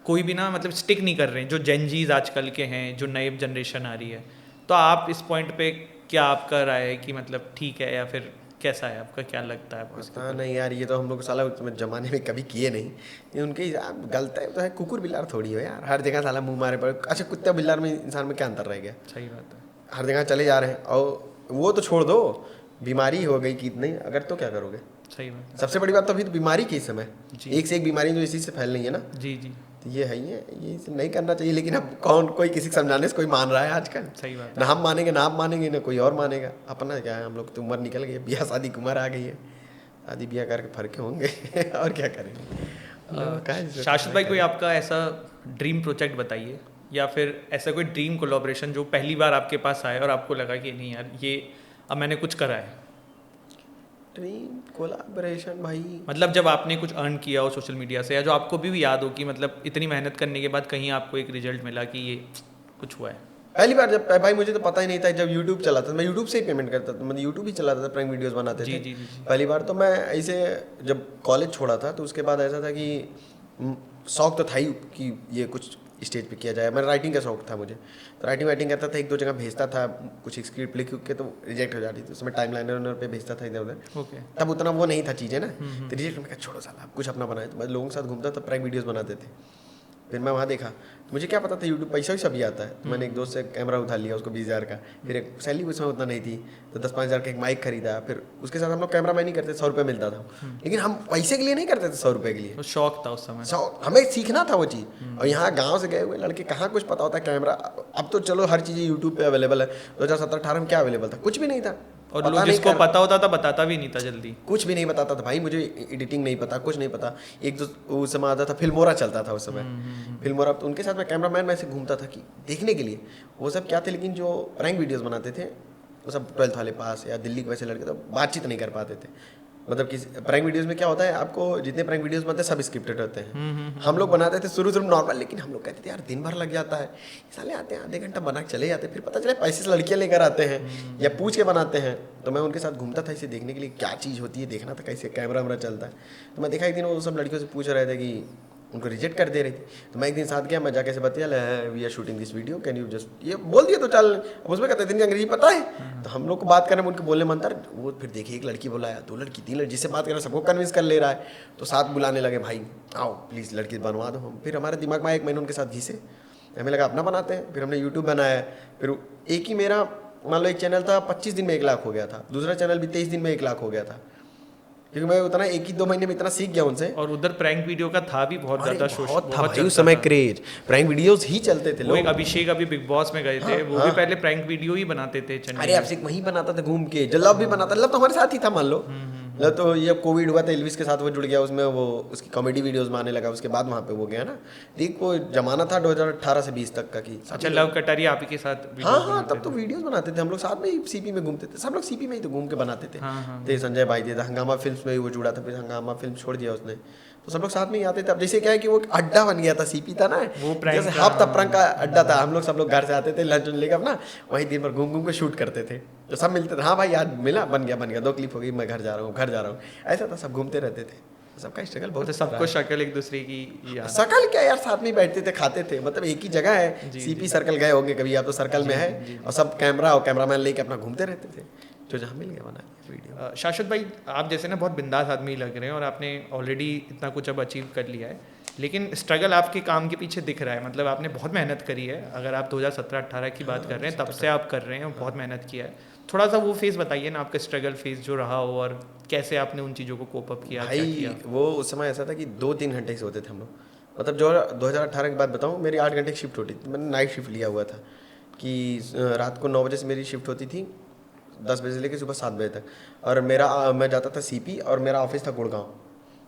कोई भी ना मतलब स्टिक नहीं कर रहे हैं, जो जेनजीज आजकल के हैं, जो नई जनरेशन आ रही है। तो आप इस पॉइंट पे क्या आपका राय है कि मतलब ठीक है, या फिर कैसा है, आपका क्या लगता है? पता नहीं यार, ये तो हम लोग साला जमाने में कभी किए नहीं, ये उनके गलत है तो है। कुकुर बिल्लार थोड़ी हो यार, हर जगह साला मुंह मारे पड़े। अच्छा, कुत्ता बिल्लार में इंसान में क्या अंतर रह गया? सही बात है, हर जगह चले जा रहे हैं, और वो तो छोड़ दो, बीमारी हो गई कितनी, अगर तो क्या करोगे? सही बात। सबसे बड़ी बात तो अभी तो बीमारी की समय, एक से एक बीमारी जो इसी से फैल रही है ना। जी जी, तो ये है ही है, ये नहीं करना चाहिए। लेकिन अब कौन कोई किसी को समझाने से कोई मान रहा है आजकल? सही बात। ना हम मानेंगे, ना आप मानेंगे, ना कोई और मानेगा। अपना क्या है, हम लोग तो उम्र निकल गई, ब्याह शादी की उम्र आ गई है, शादी ब्याह करके फर्क होंगे और क्या करेंगे। शाश्वत भाई, कोई आपका ऐसा ड्रीम प्रोजेक्ट बताइए, या फिर ऐसा कोई ड्रीम कोलैबोरेशन जो पहली बार आपके पास आए और आपको लगा कि नहीं यार, ये अब मैंने कुछ करा है। ड्रीम कोलैबोरेशन भाई, मतलब जब आपने कुछ अर्न किया हो सोशल मीडिया से, या जो आपको भी याद हो कि मतलब इतनी मेहनत करने के बाद कहीं आपको एक रिजल्ट मिला कि ये कुछ हुआ है। पहली बार जब भाई, मुझे तो पता ही नहीं था, जब यूट्यूब चलाता था, मैं यूट्यूब से ही पेमेंट करता था, मतलब यूट्यूब ही चलाता था, प्रैंक वीडियोस बनाते थे। जी। पहली बार तो मैं ऐसे जब कॉलेज छोड़ा था, तो उसके बाद ऐसा था कि शौक तो था ही कि ये कुछ स्टेज पे किया जाए। मैं राइटिंग का शौक था मुझे, तो राइटिंग करता था, 1-2 जगह भेजता था, कुछ स्क्रिप्ट लिख के तो रिजेक्ट हो जाती थी, उसमें टाइम लाइनर पे भेजता था इधर उधर। तब उतना वो नहीं था चीज़ें ना, तो रिजेक्ट में छोड़ो साला, कुछ अपना बनाए। तो मैं लोगों के साथ घूमता था, प्रैंक वीडियोस बनाते थे। फिर मैं वहाँ देखा, मुझे क्या पता था यूट्यूब पैसा ही सभी आता है। तो मैंने एक दोस्त से कैमरा उठा लिया, उसको 20,000 का, फिर एक सैलरी उसमें उतना नहीं थी तो 10-5 हज़ार का एक माइक खरीदा, फिर उसके साथ हम लोग कैमरा मैन नहीं करते, 100 रुपये मिलता था, लेकिन हम पैसे के लिए नहीं करते थे, 100 रुपये के लिए, शौक था उस समय, हमें सीखना था वो चीज़। और यहाँ गाँव से गए हुए लड़के कहाँ कुछ पता होता है कैमरा। अब तो चलो हर चीज़ यूट्यूब पे अवेलेबल है, 2017-18 में क्या अवेलेबल था, कुछ भी नहीं था। और लोग जिसको पता होता था बताता भी नहीं था जल्दी, कुछ भी नहीं बताता था भाई, मुझे एडिटिंग नहीं पता, कुछ नहीं पता। एक तो उस समय आता था फिल्मोरा चलता था उस समय, फिल्मोरा, तो उनके साथ मैं कैमरामैन में से घूमता था कि देखने के लिए वो सब क्या थे, लेकिन जो प्रैंक वीडियोस बनाते थे वो सब 12th वाले पास या दिल्ली के वैसे लड़के तो बातचीत नहीं कर पाते थे। मतलब कि प्रैंक वीडियोस में क्या होता है, आपको जितने प्रैंक वीडियोस बनते हैं सब स्क्रिप्टेड होते हैं। हम लोग बनाते थे शुरू नॉर्मल, लेकिन हम लोग कहते थे यार दिन भर लग जाता है, साले आते हैं आधे घंटा बना के चले जाते हैं, फिर पता चले पैसे से लड़कियाँ लेकर आते हैं या पूछ के बनाते हैं। तो मैं उनके साथ घूमता था इसे देखने के लिए, क्या चीज़ होती है, देखना था कैसे कैमरा वैमरा चलता है। तो मैं देखा एक दिन वो सब लड़कियों से पूछ रहे थे कि उनको रिजेक्ट कर दे रही थी, तो मैं एक दिन साथ गया, मैं जाके से बताया we are shooting this video, can you just, ये बोल दिया तो चल। उसमें कहते दिन अंग्रेजी पता है, तो हम लोग को बात करने में उनके बोलने मन था। वो फिर देखिए एक लड़की बुलाया, 2 लड़की 3 लड़की, जिससे बात कर रहा है सबको कन्विंस कर ले रहा है, तो साथ बुलाने लगे, भाई आओ प्लीज़ लड़की बनवा दो। हम फिर हमारे दिमाग में 1 महीने उनके साथ घिसे, हमें लगा अपना बनाते हैं, फिर हमने यूट्यूब बनाया। फिर एक ही मेरा मान लो एक चैनल था 25 दिन में 1 लाख हो गया था, दूसरा चैनल भी 23 दिन में 1 लाख हो गया था, क्योंकि मैं उतना 1-2 महीने में इतना सीख गया उनसे। और उधर प्रैंक वीडियो का था भी बहुत ज़्यादा बहुत उस समय क्रेज, प्रैंक वीडियोस ही चलते थे। लोग अभिषेक अभी बिग बॉस में गए थे, वो भी पहले प्रैंक वीडियो ही बनाते थे। अरे अभिषेक वहीं बनाता था घूम के, जल्लाब भी बनाता, मतलब तो हमारे साथ ही था मान लो। मतलब तो ये कोविड हुआ था, एल्विस के साथ वो जुड़ गया, उसमें वो उसकी कॉमेडी वीडियोस में आने लगा, उसके बाद वहाँ पे वो गया ना। ठीक वो जमाना था 2018 से 20 तक का कि अच्छा लव कटारिया आप ही के साथ, हाँ तब तो वीडियोस बनाते थे हम लोग, साथ में ही सीपी में घूमते थे, सब लोग सीपी में ही तो घूम के बनाते थे। तो संजय भाई थे, हंगामा फिल्म्स में भी वो जुड़ा था, फिर हंगामा फिल्म छोड़ दिया उसने, तो सब लोग साथ में ही आते थे। अब जैसे क्या है कि वो अड्डा बन गया था, सीपी था ना, वो जैसे हाफ तब प्रैंक का अड्डा था, हम लोग सब लोग घर से आते थे लंच लेकर अपना, वहीं दिन भर घूम घूम के शूट करते थे, तो सब मिलते थे, हाँ भाई यार मिला, बन गया 2 क्लिप हो गई, मैं घर जा रहा हूँ, ऐसा था, सब घूमते रहते थे। सबका स्ट्रगल बहुत, सबको शक्ल एक दूसरे की शक्ल क्या यार, साथ में बैठते थे, खाते थे, मतलब एक ही जगह है, सीपी सर्कल गए होंगे कभी आप, तो सर्कल में है, और सब कैमरा और कैमरामैन लेके अपना घूमते रहते थे, जो जहाँ मिल गया बना वीडियो। शाश्वत भाई आप जैसे ना बहुत बिंदास आदमी लग रहे हैं, और आपने ऑलरेडी इतना कुछ अब अचीव कर लिया है, लेकिन स्ट्रगल आपके काम के पीछे दिख रहा है। मतलब आपने बहुत मेहनत करी है, अगर आप 2017-18 की बात कर रहे हैं, तब से आप कर रहे हैं और बहुत मेहनत किया है। थोड़ा सा वो फेज़ बताइए ना, आपका स्ट्रगल फेज़ जो रहा हो, और कैसे आपने उन चीज़ों को कोप अप किया, क्या किया? वो उस समय ऐसा था कि 2-3 घंटे से होते थे हम लोग, मतलब जो 2018 की बात बताऊँ, मेरी 8 घंटे की शिफ्ट होती थी, मैंने नाइट शिफ्ट लिया हुआ था कि रात को 9 बजे से मेरी शिफ्ट होती थी, 10 बजे से लेकर सुबह 7 बजे तक, और मैं जाता था सीपी, और मेरा ऑफिस था गुड़गांव,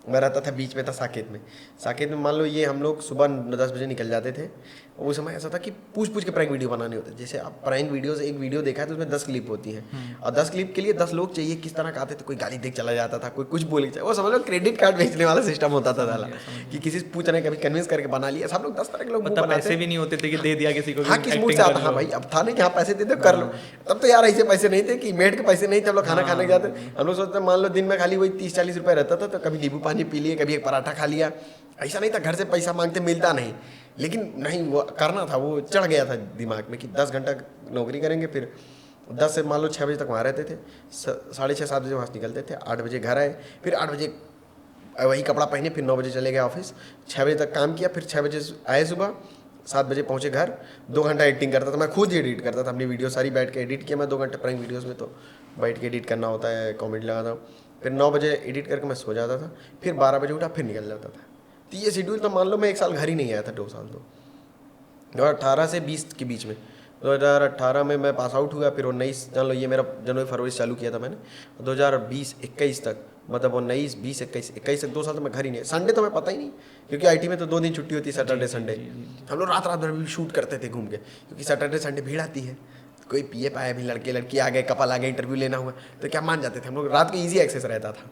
मैं रहता था बीच में था साकेत में मान लो ये हम लोग सुबह 10 बजे निकल जाते थे। उस समय ऐसा था कि पूछ के प्रैंक वीडियो बनाने होते, जैसे आप प्रैंक वीडियो से एक वीडियो देखा है तो उसमें 10 क्लिप होती हैं, और 10 क्लिप के लिए 10 लोग चाहिए। किस तरह का आते थे, कोई गाली देख चला जाता था, कोई कुछ बोल के, वो समझ लो क्रेडिट कार्ड बेचने वाला सिस्टम होता था साला, कि किसी से पूछने कभी कन्विंस करके बना लिया। सब लोग 10 तरह के लोग, मतलब पैसे भी नहीं होते थे कि दे दिया किसी को, हाँ किस मूड से आता, हाँ भाई अब था नहीं कि हाँ पैसे दे दो कर लो। तब तो यार ऐसे पैसे नहीं थे कि मेड के पैसे नहीं थे, हम लोग खाना खाने जाते, हम लोग सोचते मान लो दिन में खाली वही 30-40 रुपये रहता था, तो कभी नींबू पानी पी लिए, कभी एक पराठा खा लिया, ऐसा नहीं था घर से पैसा मांगते मिलता नहीं, लेकिन नहीं वो करना था, वो चढ़ गया था दिमाग में कि 10 घंटा नौकरी करेंगे, फिर 10 से मान लो 6 बजे तक वहाँ रहते थे, 6:30-7 बजे वहाँ से निकलते थे, 8 बजे घर आए, फिर 8 बजे वही कपड़ा पहने, फिर 9 बजे चले गए ऑफिस, 6 बजे तक काम किया, फिर 6 बजे आए सुबह, 7 बजे पहुँचे घर, 2 घंटा एडिटिंग करता था, मैं खुद ही एडिट करता था अपनी वीडियो सारी, बैठ के एडिट किया मैं 2 घंटे प्रैंक वीडियोज़ में, तो बैठ के एडिट करना होता है, कॉमेडी लगाता हूँ, फिर 9 बजे एडिट करके मैं सो जाता था, फिर 12 बजे उठा, फिर निकल जाता था। तो ये शेड्यूल तो मान लो मैं 1 साल घर ही नहीं आया था, 2 साल तो 2018 से 20 के बीच में। 2018 में मैं पास आउट हुआ, फिर 19 जान लो ये मेरा जनवरी-फरवरी से चालू किया था मैंने, 2020-21 तक, मतलब 19, 20, 21 तक 2 साल तो मैं घर ही नहीं। संडे तो मैं पता ही नहीं, क्योंकि आईटी में तो 2 दिन छुट्टी होती है, सैटरडे संडे। हम लोग रात भर भी शूट करते थे घूम के, क्योंकि सैटरडे संडे भीड़ आती है, कोई पीए पाए भी, लड़के लड़की आ गए, कपल आ गए, इंटरव्यू लेना हुआ तो क्या मान जाते थे हम लोग। रात को ईजी एक्सेस रहता था,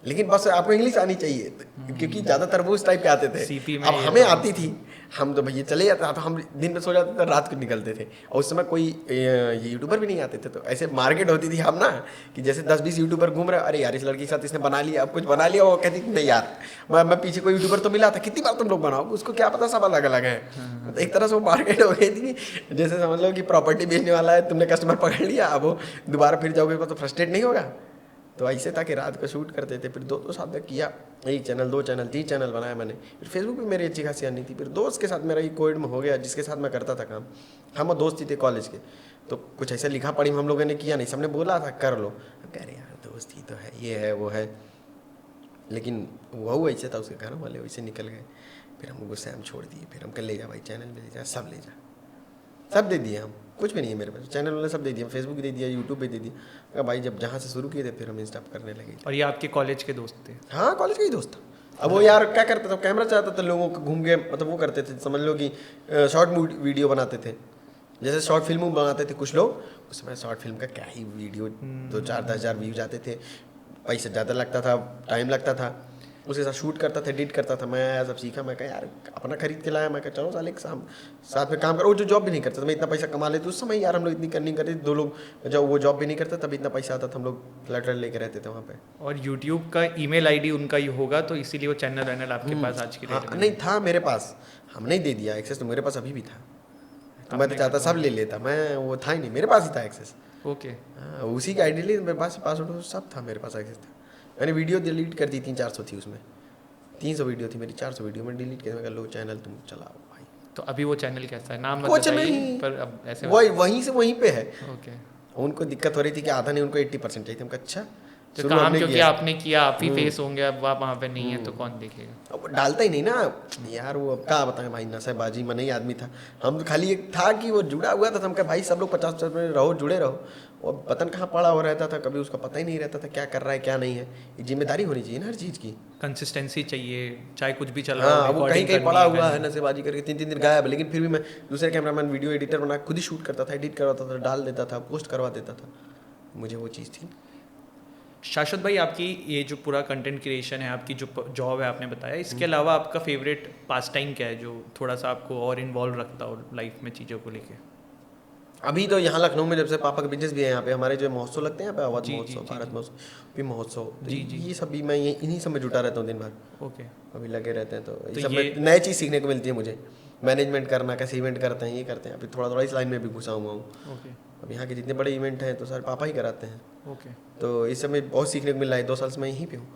लेकिन बस आपको इंग्लिश आनी चाहिए, क्योंकि ज़्यादातर वो उस टाइप के आते थे। अब हमें आती थी, हम तो भैया चले जाते, तो हम दिन में सो जाते थे, रात को निकलते थे, और उस समय कोई ये यूट्यूबर भी नहीं आते थे, तो ऐसे मार्केट होती थी हम ना, कि जैसे 10-20 यूट्यूबर घूम रहे, अरे यार इस लड़की के साथ इसने बना लिया, अब कुछ बना लिया, वो कहती नहीं यार मैं पीछे कोई यूट्यूबर तो मिला था, कितनी बार तुम लोग बनाओ, उसको क्या पता सब अलग अलग है। तो एक तरह से वो मार्केट हो गई थी, जैसे समझ लो कि प्रॉपर्टी बेचने वाला है, तुमने कस्टमर पकड़ लिया, अब वो दोबारा फिर जाओगे तो फ्रस्ट्रेट नहीं होगा, तो ऐसे था कि रात को शूट करते थे, फिर दो साथ में किया, 1 चैनल 2 चैनल 3 चैनल बनाया मैंने। फिर फेसबुक पे मेरी अच्छी खासी आनी थी। फिर दोस्त के साथ मेरा ये कोविड में हो गया, जिसके साथ मैं करता था काम, हम दोस्त ही थे कॉलेज के, तो कुछ ऐसा लिखा पढ़ी हम लोगों ने किया नहीं, सबने बोला था कर लो, हम कह रहे यार दोस्त ही तो है, ये है वो है, लेकिन वह ऐसे था, उसके घर वाले वैसे निकल गए। फिर हम गुस्से हम छोड़ दिए, फिर हम कल ले जा भाई, चैनल में ले जा, सब ले जा, सब दे दिए हम, कुछ भी नहीं है मेरे पास, चैनल वाले सब दे दिया, फेसबुक दे दिया, यूट्यूब पे दे दिया भाई। जब जहाँ से शुरू किए थे फिर हम इंस्टा करने लगे। और ये आपके कॉलेज के दोस्त थे? हाँ, कॉलेज के ही दोस्त था। अब वो यार क्या करता था, कैमरा चाहता था, लोगों को घूम के मतलब वो करते थे, समझ लो कि शॉर्ट वीडियो बनाते थे, जैसे शॉर्ट फिल्म बनाते थे कुछ लोग, उस समय शॉर्ट फिल्म का क्या ही वीडियो 2-4-10 हज़ार व्यूज आते थे, पैसा ज़्यादा लगता था, टाइम लगता था, उसके साथ शूट करता था, एडिट करता था। मैं सब सीखा, मैं कहा यार अपना खरीद के लाया, मैं कहा चलो साले साथ में काम करो। जो जॉब भी नहीं करता था, मैं इतना पैसा कमा लेते उस समय यार, हम लोग इतनी करनी करते, 2 लोग जब वो जॉब भी नहीं करता तब इतना पैसा आता था, हम लोग फ्लैट लेके रहते थे वहाँ पे। और यूट्यूब का ईमेल आईडी उनका ही होगा, तो इसीलिए वो चैनल आपके पास आज की डेट में नहीं था मेरे पास, हमने ही दे दिया एक्सेस, तो मेरे पास अभी भी था, तो मैं तो चाहता सब ले लेता, मैं वो था ही नहीं, मेरे पास ही था एक्सेस। ओके, हाँ, उसी का आईडी ले, मेरे पास पासवर्ड सब था, मेरे पास एक्सेस था। मैंने वीडियो डिलीट कर दी, 300-400 थी उसमें, 300 वीडियो थी मेरी, 400 वीडियो में डिलीट कर, मैं कहा लो चैनल तुम चलाओ भाई। तो अभी वो चैनल कैसा है, नाम कुछ बताइए, नहीं, पर अब ऐसे वहीं से वहीं पे है। ओके, उनको दिक्कत हो रही थी कि आधा नहीं, उनको 80% चाहिए थे। हमको अच्छा, तो काम क्योंकि आपने किया, आप ही फेस होंगे, अब आप वहाँ पे नहीं है तो कौन देखेगा? अब डालता ही नहीं ना यार, वो अब क्या बताएं भाई, नशेबाजी में नहीं आदमी था, हम खाली एक था कि वो जुड़ा हुआ था, हम कहा भाई सब लोग 50 में रहो, जुड़े रहो। वो बतन कहाँ पड़ा हो रहता था, कभी उसका पता ही नहीं रहता था क्या कर रहा है क्या नहीं है। ये जिम्मेदारी होनी चाहिए ना हर चीज़ की, कंसिस्टेंसी चाहिए, चाहे कुछ भी चल रहा हाँ, वो कहीं कहीं पड़ा हुआ है नशेबाजी करके 3-3 दिन गायब, लेकिन फिर भी मैं दूसरे कैमरामैन वीडियो एडिटर बना खुद ही शूट करता था, एडिट करवाता था, डाल देता था, पोस्ट करवा देता था, मुझे वो चीज़ थी। शाश्वत भाई, आपकी ये जो पूरा कंटेंट क्रिएशन है, आपकी जो जॉब है आपने बताया, इसके अलावा आपका फेवरेट पास टाइम क्या है जो थोड़ा सा आपको और इन्वॉल्व रखता हो लाइफ में चीज़ों को लेके? अभी तो यहाँ लखनऊ में जब से पापा का बिजनेस भी है, यहाँ पे हमारे जो महोत्सव लगते हैं यहाँ पे, अवध महोत्सव, भारत महोत्सव, भी महोत्सव, ये सब भी मैं इन्हीं सब में जुटा रहता हूँ दिन भर। ओके, अभी लगे रहते हैं, तो ये सब में नई चीज़ सीखने को मिलती है मुझे, मैनेजमेंट करना, कैसे इवेंट करते हैं, ये करते हैं। अभी थोड़ा इस लाइन में भी घुसा हुआ हूँ। ओके, अब यहाँ के जितने बड़े इवेंट हैं तो सर पापा ही कराते हैं। ओके, तो इस समय बहुत सीखने को मिल रहा है, 2 साल से मैं यहीं पे हूँ,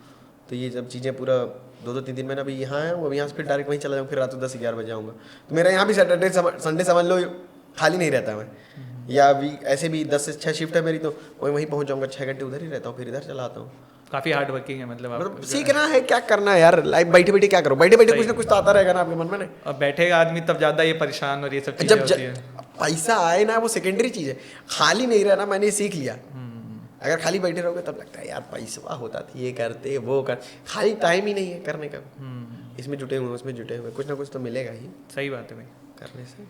तो ये सब चीज़ें पूरा 2-3 दिन मैंने अभी यहाँ आया हूँ, अब यहाँ से फिर डायरेक्ट वहीं चला जाऊँ, फिर रात को 10-11 बजे आऊँगा। तो मेरा यहाँ भी सैटरडे संडे समझ लो खाली नहीं रहता मैं, या अभी ऐसे भी 10 से 6 शिफ्ट है मेरी, तो वहीं पहुँच जाऊँगा, 6 घंटे उधर ही रहता हूँ, फिर इधर चला आता हूँ। काफ़ी हार्ड वर्किंग है, मतलब सीखना है, क्या करना है यार, लाइफ बैठे बैठे क्या करो, बैठे बैठे कुछ ना कुछ तो आता रहेगा ना आपके मन में ना। अब बैठेगा आदमी तब ज़्यादा ये परेशान और ये सब चीज़ें होती है। पैसा आए ना वो सेकेंडरी चीज़ है, खाली नहीं रहना मैंने सीख लिया। अगर खाली बैठे रहोगे तब लगता है यार पैसा होता था, ये करते वो कर, खाली टाइम ही नहीं है करने का। इसमें जुटे हुए उसमें जुटे हुए, कुछ ना कुछ तो मिलेगा ही। सही बात है भाई, करने से।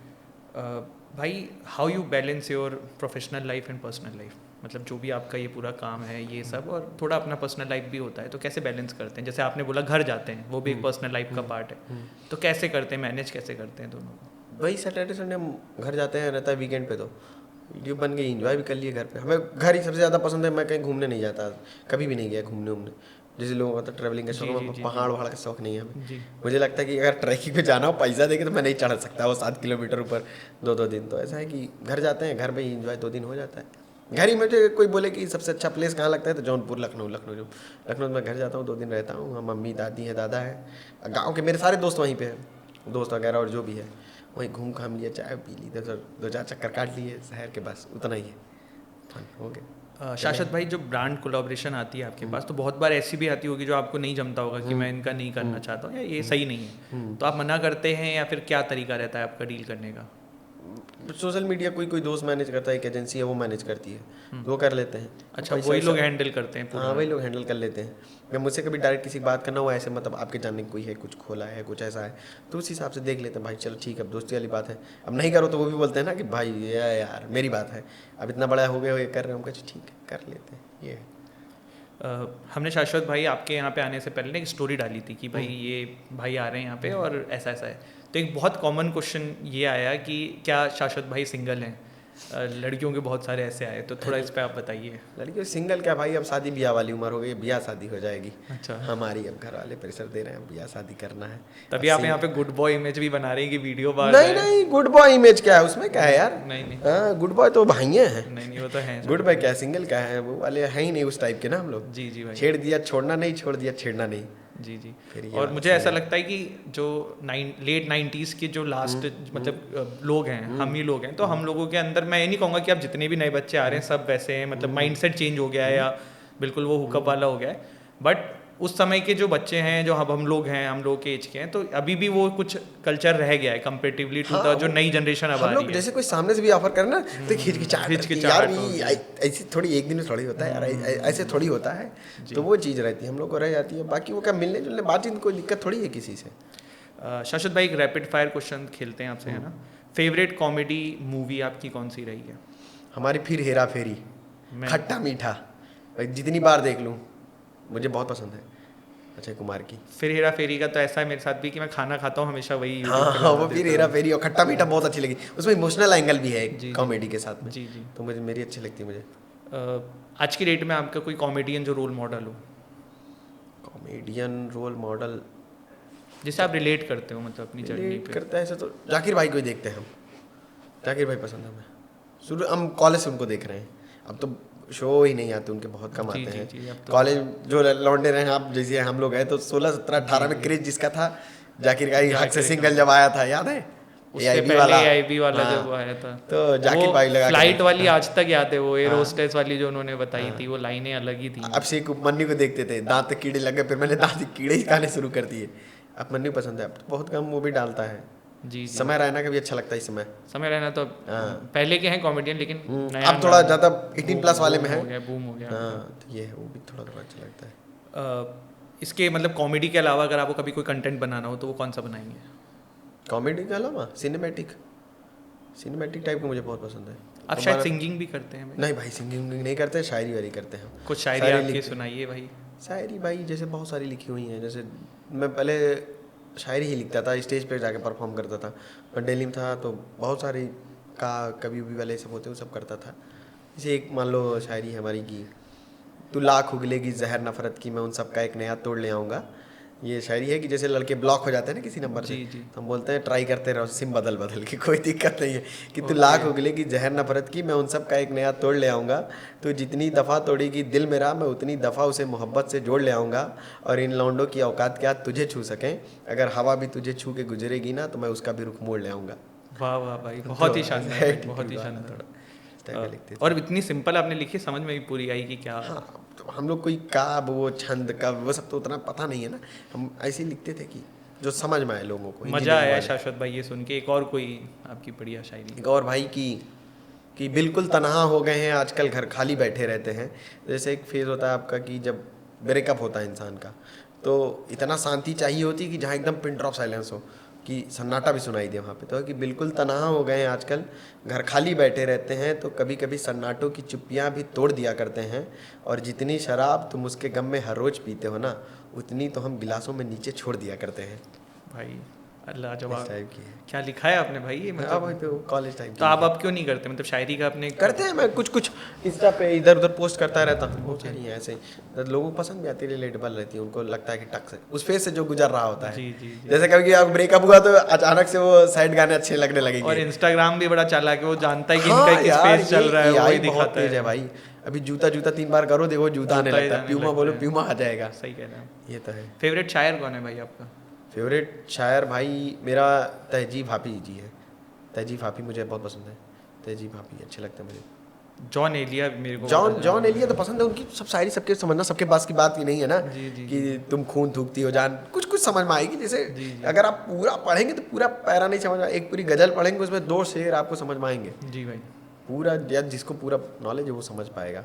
भाई, how you balance your professional life and personal life? मतलब जो भी आपका ये पूरा काम है ये सब, और थोड़ा अपना पर्सनल लाइफ भी होता है, तो कैसे बैलेंस करते हैं? जैसे आपने बोला घर जाते हैं, वो भी एक पर्सनल लाइफ का पार्ट है, तो कैसे करते हैं, मैनेज कैसे करते हैं दोनों को? वही सैटरडे संडे हम घर जाते हैं, रहता है वीकेंड पे, तो वीडियो बन गई, एंजॉय भी कर लिए घर पे। हमें घर ही सबसे ज़्यादा पसंद है, मैं कहीं घूमने नहीं जाता, कभी भी नहीं गया घूमने। जैसे लोगों का तो ट्रैवलिंग का शौक, पहाड़ वहाड़ का शौक नहीं है हमें। मुझे लगता है कि अगर ट्रैकिंग पे जाना हो पैसा देके तो मैं नहीं चढ़ सकता वो 7 किलोमीटर ऊपर 2-2 दिन। तो ऐसा है कि घर जाते हैं, घर पे ही एंजॉय 2 दिन हो जाता है। घर ही मुझे कोई बोले कि सबसे अच्छा प्लेस कहाँ लगता है तो जौनपुर, लखनऊ में घर जाता हूँ, 2 दिन रहता हूँ। मम्मी दादी है, दादा है, गाँव के मेरे सारे दोस्त वहीं पे हैं, दोस्त वगैरह और जो भी है वहीं घूम घाम लिया, चाय पी ली, 2-4 चक्कर काट लिए शहर के, बस उतना ही है, फन हो गया। शाश्वत भाई, जो ब्रांड कोलैबोरेशन आती है आपके पास, तो बहुत बार ऐसी भी आती होगी जो आपको नहीं जमता होगा कि मैं इनका नहीं करना चाहता हूँ या ये सही नहीं है, तो आप मना करते हैं या फिर क्या तरीका रहता है आपका डील करने का? सोशल मीडिया कोई दोस्त मैनेज करता है, एक एजेंसी है वो मैनेज करती है, तो वो कर लेते हैं। अच्छा, वही लोग हैंडल करते हैं? हाँ, वही लोग हैंडल कर लेते हैं। मैं मुझसे कभी डायरेक्ट किसी बात करना हुआ ऐसे, मतलब आपके जानने कोई है, कुछ खोला है, कुछ ऐसा है, तो उस हिसाब से देख लेते हैं, भाई चलो ठीक है, अब दोस्ती वाली बात है, अब नहीं करो तो वो भी बोलते हैं ना कि भाई यार मेरी बात है, अब इतना बड़ा हो गया ये कर रहे हो, हम कहते ठीक है कर लेते हैं। ये हमने शाश्वत भाई आपके यहाँ पे आने से पहले एक स्टोरी डाली थी कि भाई ये भाई आ रहे हैं यहाँ पे और ऐसा ऐसा है, तो एक बहुत कॉमन क्वेश्चन ये आया कि क्या शाश्वत भाई सिंगल हैं? लड़कियों के बहुत सारे ऐसे आए, तो थोड़ा इस पे आप बताइए। लड़कियों सिंगल क्या भाई, अब शादी ब्याह वाली उम्र हो गई, ब्याह शादी हो जाएगी। अच्छा। हमारी अब घर वाले प्रेशर दे रहे हैं, ब्याह शादी करना है। तभी आप यहाँ पे गुड बॉय इमेज भी बना रहे हैं कि वीडियो बार नहीं नहीं, गुड बॉय इमेज क्या है उसमें, क्या है यार। नहीं नहीं, हाँ गुड बॉय तो भाइयाँ हैं। नहीं नहीं, वो तो है। गुड बॉय क्या, सिंगल क्या है, वो वाले हैं ही नहीं उस टाइप के ना हम लोग। जी जी भाई। छेड़ दिया छोड़ना नहीं, छोड़ दिया छेड़ना नहीं। जी जी। फिर ये और बात मुझे ऐसा लगता है कि जो लेट 90s के जो लास्ट मतलब लोग हैं, हम ही लोग हैं, तो हम लोगों के अंदर, मैं ये नहीं कहूँगा कि अब जितने भी नए बच्चे आ रहे हैं सब वैसे हैं, मतलब माइंडसेट चेंज हो गया है या बिल्कुल वो हुकअप वाला हो गया है, बट उस समय के जो बच्चे हैं, जो अब हम लोग हैं, हम लोग के एज के हैं, तो अभी भी वो कुछ कल्चर रह गया है कंपेरेटिवली टू द जो नई जनरेशन अब आ रही है। जैसे कोई सामने से भी ऑफर करना तो हिचकिचाहट यार, ऐसी थोड़ी एक दिन में थोड़ी होता है यार, ऐसे थोड़ी होता है, तो वो चीज़ रहती है हम लोग को रह जाती है। बाकी वो क्या मिलने जुलने बातचीत कोई दिक्कत थोड़ी है किसी से। शाश्वत भाई, एक रैपिड फायर क्वेश्चन खेलते हैं आपसे, है ना। फेवरेट कॉमेडी मूवी आपकी कौन सी रही है? हमारी फिर हेरा फेरी, खट्टा मीठा, जितनी बार देख लूँ मुझे बहुत पसंद है अक्षय कुमार की। फिर हेरा फेरी का तो ऐसा है मेरे साथ भी कि मैं खाना खाता हूँ हमेशा वही। हाँ वो फिर हेरा फेरी और खट्टा मीठा बहुत अच्छी लगी, उसमें इमोशनल एंगल भी है कॉमेडी के साथ में। जी जी। तो मुझे मेरी अच्छी लगती है मुझे। आज की डेट में आपका कोई कॉमेडियन जो रोल मॉडल हो? कॉमेडियन रोल मॉडल जिसे आप रिलेट करते हो, मतलब अपनी जर्नी पे? करता है ऐसे तो जाकिर भाई को ही देखते हैं हम, जाकिर भाई पसंद है हमें, शुरू हम कॉलेज से उनको देख रहे हैं, अब तो शो ही नहीं आते उनके, बहुत कम आते हैं कॉलेज। जो लौंडे रहे हैं आप जैसे हम लोग हैं, तो 16, 17, 18 में क्रेज जिसका था, जाकिर का हक से सिंगल जब आया था, याद है? AIB वाला जब वो आया था, तो जाकिर भाई लगा फ्लाइट वाली आज तक याद है, वो एयर होस्टेस वाली जो उन्होंने बताई थी, वो लाइनें अलग ही थी। अब से मन्नी को देखते थे, दांत कीड़े लगे, फिर मैंने दांत कीड़े ही खाने शुरू कर दिए। अब मन्नी पसंद है, अब तो बहुत कम वो भी डालता है। जी। समय रैना का भी अच्छा लगता है इस समय रैना तो पहले के हैं कॉमेडियन, लेकिन अब थोड़ा ज़्यादा 18+ वाले में है, बूम हो गया। तो ये है, वो भी थोड़ा अच्छा लगता है। इसके मतलब कॉमेडी के अलावा अगर आपको कभी कोई कंटेंट बनाना हो तो वो कौन सा बनाएंगे? कॉमेडी के अलावा सिनेमैटिक टाइप का मुझे बहुत पसंद है। आप शायद सिंगिंग भी करते हैं? नहीं भाई, सिंगिंग नहीं करते, शायरी वारी करते हैं। कुछ शायरी आपकी सुनाइए भाई। शायरी भाई जैसे बहुत सारी लिखी हुई हैं, जैसे मैं पहले शायरी ही लिखता था, स्टेज पे जाके परफॉर्म करता था, और दिल्ली में था तो बहुत सारी कवि वाले सब होते हैं, वो सब करता था। जैसे एक मान लो शायरी है हमारी की, तू लाख उगलेगी जहर नफरत की, मैं उन सब का एक नया तोड़ ले आऊँगा। ये शायरी है कि जैसे लड़के ब्लॉक हो जाते हैं ना किसी नंबर से, तो हम बोलते हैं ट्राई करते रहो, सिम बदल के, कोई दिक्कत नहीं है, कि तू लाख उगलेगी जहर नफरत की, मैं उन सब का एक नया तोड़ ले आऊँगा। तो जितनी दफ़ा तोड़ेगी दिल मेरा, मैं उतनी दफ़ा उसे मोहब्बत से जोड़ ले आऊँगा। और इन लौंडों की औकात क्या तुझे छू सकें, अगर हवा भी तुझे छू के गुजरेगी ना, तो मैं उसका भी रुख मोड़ ले आऊँगा। वाह वाह भाई, बहुत ही शानदार, बहुत ही शानदार। और इतनी सिंपल आपने लिखी, समझ में भी पूरी आई कि क्या। हाँ, तो हम लोग कोई काब वो छंद का वो सब तो उतना पता नहीं है ना, हम ऐसे ही लिखते थे कि जो समझ में आए लोगों को। मज़ा आया शाश्वत भाई ये सुन के। एक और कोई आपकी बढ़िया शायरी? एक और भाई कि बिल्कुल तनहा हो गए हैं आजकल, घर खाली बैठे रहते हैं। जैसे एक फेज़ होता है आपका कि जब ब्रेकअप होता है इंसान का, तो इतना शांति चाहिए होती है कि जहाँ एकदम पिन ड्रॉप साइलेंस हो, कि सन्नाटा भी सुनाई दे वहाँ पे। तो कि बिल्कुल तनहा हो गए हैं आजकल, घर खाली बैठे रहते हैं, तो कभी कभी सन्नाटों की चुप्पियाँ भी तोड़ दिया करते हैं। और जितनी शराब तुम उसके गम में हर रोज़ पीते हो ना, उतनी तो हम गिलासों में नीचे छोड़ दिया करते हैं। भाई अल्लाह जवाब टाइप की है। क्या लिखा है आपने भाई? ये मतलब तो कॉलेज टाइम। तो आप अब क्यों नहीं करते, मतलब शायरी का अपने? करते हैं, मैं कुछ इंस्टा पे इधर उधर पोस्ट करता रहता हूँ, बहुत सारी हैं ऐसे, लोगों को पसंद भी आती है, रिलेटेबल रहती है, उनको लगता है कि टक से उस फेज से जो गुजर रहा होता है। जी जी जी। जैसे कभी आप ब्रेकअप हुआ तो अचानक से वो साइड गाने अच्छे लगने लगेंगे। और इंस्टाग्राम भी बड़ा चालाक है, वो जानता है कि इनका किस पेज चल रहा है, वही दिखाता है भाई। अभी जूता 3 बार करो, देखो जूता आने लगता है, प्यूमा बोलो प्यूमा आ जाएगा। सही कह रहे हैं, ये तो है। फेवरेट शायर कौन है भाई आपका? फेवरेट शायर भाई मेरा तहजीब हाफी जी है। तहजीब हाफी मुझे बहुत पसंद है, तहजीब हाफी अच्छे लगते हैं मुझे। जॉन एलिया मेरे को, जॉन एलिया तो पसंद है, उनकी सब शायरी सबके समझना सबके पास की बात ही नहीं है ना। कि तुम खून थूकती हो जान, कुछ समझ में आएगी। जैसे अगर आप पूरा पढ़ेंगे तो पूरा पैरा नहीं समझ में, एक पूरी गजल पढ़ेंगे उसमें 2 शेर आपको समझ में आएंगे। जी भाई, पूरा जिसको पूरा नॉलेज है वो समझ पाएगा।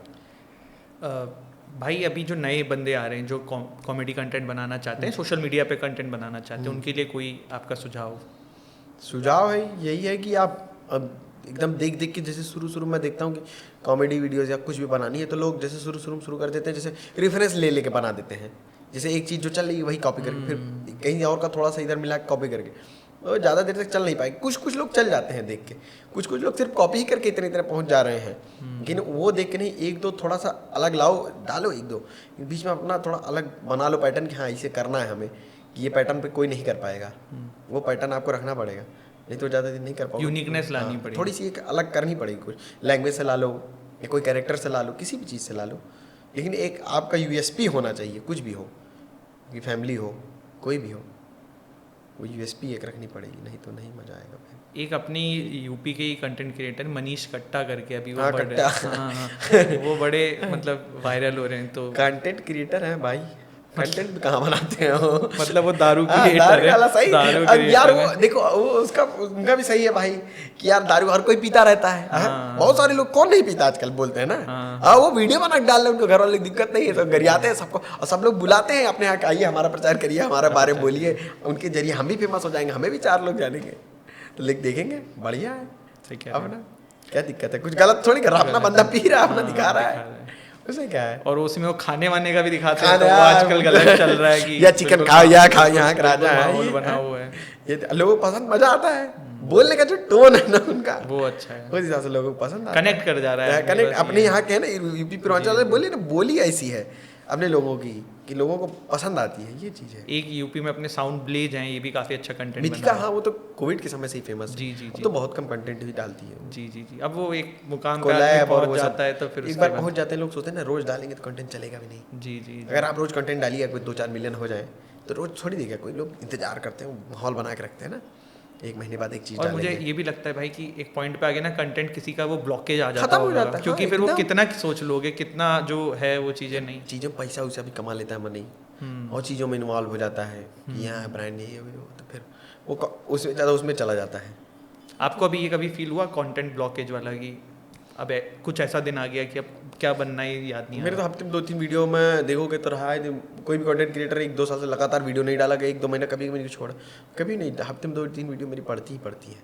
भाई अभी जो नए बंदे आ रहे हैं जो कॉमेडी कंटेंट बनाना चाहते हैं, सोशल मीडिया पे कंटेंट बनाना चाहते हैं, उनके लिए कोई आपका सुझाव है? यही है कि आप अब एकदम देख के, जैसे शुरू में देखता हूँ कि कॉमेडी वीडियोज़ या कुछ भी बनानी है, तो लोग जैसे शुरू कर देते हैं, जैसे रेफरेंस ले बना देते हैं। जैसे एक चीज़ जो चल रही है वही कॉपी करके, फिर कहीं और का थोड़ा सा इधर मिला कॉपी करके, वो ज़्यादा देर तक चल नहीं पाएगी। कुछ कुछ लोग चल जाते हैं देख के, कुछ कुछ लोग सिर्फ कॉपी ही करके इतने इतने पहुंच जा रहे हैं, लेकिन वो देख के नहीं, एक दो थोड़ा सा अलग लाओ, डालो एक दो बीच में अपना थोड़ा अलग बना लो पैटर्न कि हाँ इसे करना है हमें, कि ये पैटर्न पे कोई नहीं कर पाएगा, वो पैटर्न आपको रखना पड़ेगा, नहीं तो ज़्यादा दिन नहीं कर पाओगे। यूनिकनेस लानी पड़ेगी, थोड़ी सी एक अलग करनी पड़ेगी, कुछ लैंग्वेज से ला लो या कोई कैरेक्टर से ला लो, किसी भी चीज़ से ला लो, लेकिन एक आपका यूएसपी होना चाहिए, कुछ भी हो, कि फैमिली हो कोई भी हो, वो यूएसपी एक रखनी पड़ेगी, नहीं तो नहीं मजा आएगा फिर। एक अपनी यूपी के ही कंटेंट क्रिएटर मनीष कट्टा करके अभी वो हाँ, बढ़ कट्टा। हाँ, वो बड़े मतलब वायरल हो रहे हैं, तो कंटेंट क्रिएटर है भाई, कंटेंट भी कहाँ बनाते हैं वो, मतलब वो दारू हाँ, क्रिएटर है, वाला सही। दारू अब creator यार वो है। देखो वो उसका उनका भी सही है भाई, कि यार दारू हर कोई पीता रहता है, बहुत सारे लोग कौन नहीं पीता आजकल बोलते हैं ना, हाँ वो वीडियो बना के डाल रहे हैं, उनको घर वाले दिक्कत नहीं है, सब गरियाते हैं सबको, और सब लोग बुलाते हैं अपने यहाँ, आइए हमारा प्रचार करिए, हमारे बारे में बोलिए, उनके जरिए हम भी फेमस हो जाएंगे, हमें भी 4 लोग जानेंगे, तो लिख देखेंगे, बढ़िया है अपना, क्या दिक्कत है, कुछ गलत थोड़ी कर रहा, अपना बंदा पी रहा है, अपना दिखा रहा है, उसमें क्या है। और उसमें वो खाने वाने का भी दिखाते हैं, तो वो आजकल गलत चल रहा है कि या चिकन खाओ या खाओ, यहाँ का राजा है, माहौल बना हुआ है, ये लोगों को पसंद, मजा आता है, बोलने का जो टोन है ना उनका, वो अच्छा है, उस हिसाब से लोगों को पसंद आता है, कनेक्ट कर जा रहा है, कनेक्ट अपने यहाँ के है ना, यूपी पूर्वांचल बोली ना, बोली ऐसी है अपने लोगों की कि लोगों को पसंद आती है, ये चीज़ है। एक यूपी में अपने साउंड ब्लेज हैं, ये भी काफ़ी अच्छा कंटेंट मिथिका, हाँ वो तो कोविड के समय से ही फेमस है, जी जी जी, तो बहुत कम कंटेंट ही डालती है, जी जी जी, अब वो एक मुकाम पे कोलैब और पहुंच वो जाता है, तो फिर एक बार पहुंच जाते हैं लोग, सोचते हैं ना रोज डालेंगे तो कंटेंट चलेगा भी नहीं, जी जी, अगर आप रोज कंटेंट डालिए, कोई 2-4 मिलियन हो जाए तो रोज छोड़ देगा, कोई लोग इंतजार करते हैं, माहौल बना के रखते हैं ना, एक महीने बाद एक चीज और डालेंगे। मुझे ये भी लगता है भाई कि एक पॉइंट पे आगे ना कंटेंट किसी का वो ब्लॉकेज आ जाता खत्म हो होगा, जाता है, क्योंकि हाँ, फिर वो एकदम। कितना सोच लोगे, कितना जो है वो चीज़ें नहीं, चीज़ों में पैसा वैसा भी कमा लेता है मनी, और चीज़ों में इन्वॉल्व हो जाता है कि यहाँ ब्रांड ये वो, तो फिर वो उसमें ज़्यादा उसमें चला जाता है। आपको अभी ये कभी फील हुआ कंटेंट ब्लॉकेज वाला कि अब कुछ ऐसा दिन आ गया कि अब क्या बनना है याद नहीं, मेरे तो हफ्ते में 2-3 वीडियो में देखोगे तो रहा है, कोई भी कंटेंट क्रिएटर 1-2 साल से लगातार वीडियो नहीं डाला, 1-2 महीना कभी मैंने छोड़ा, कभी नहीं, हफ्ते में 2-3 वीडियो मेरी पड़ती ही पड़ती है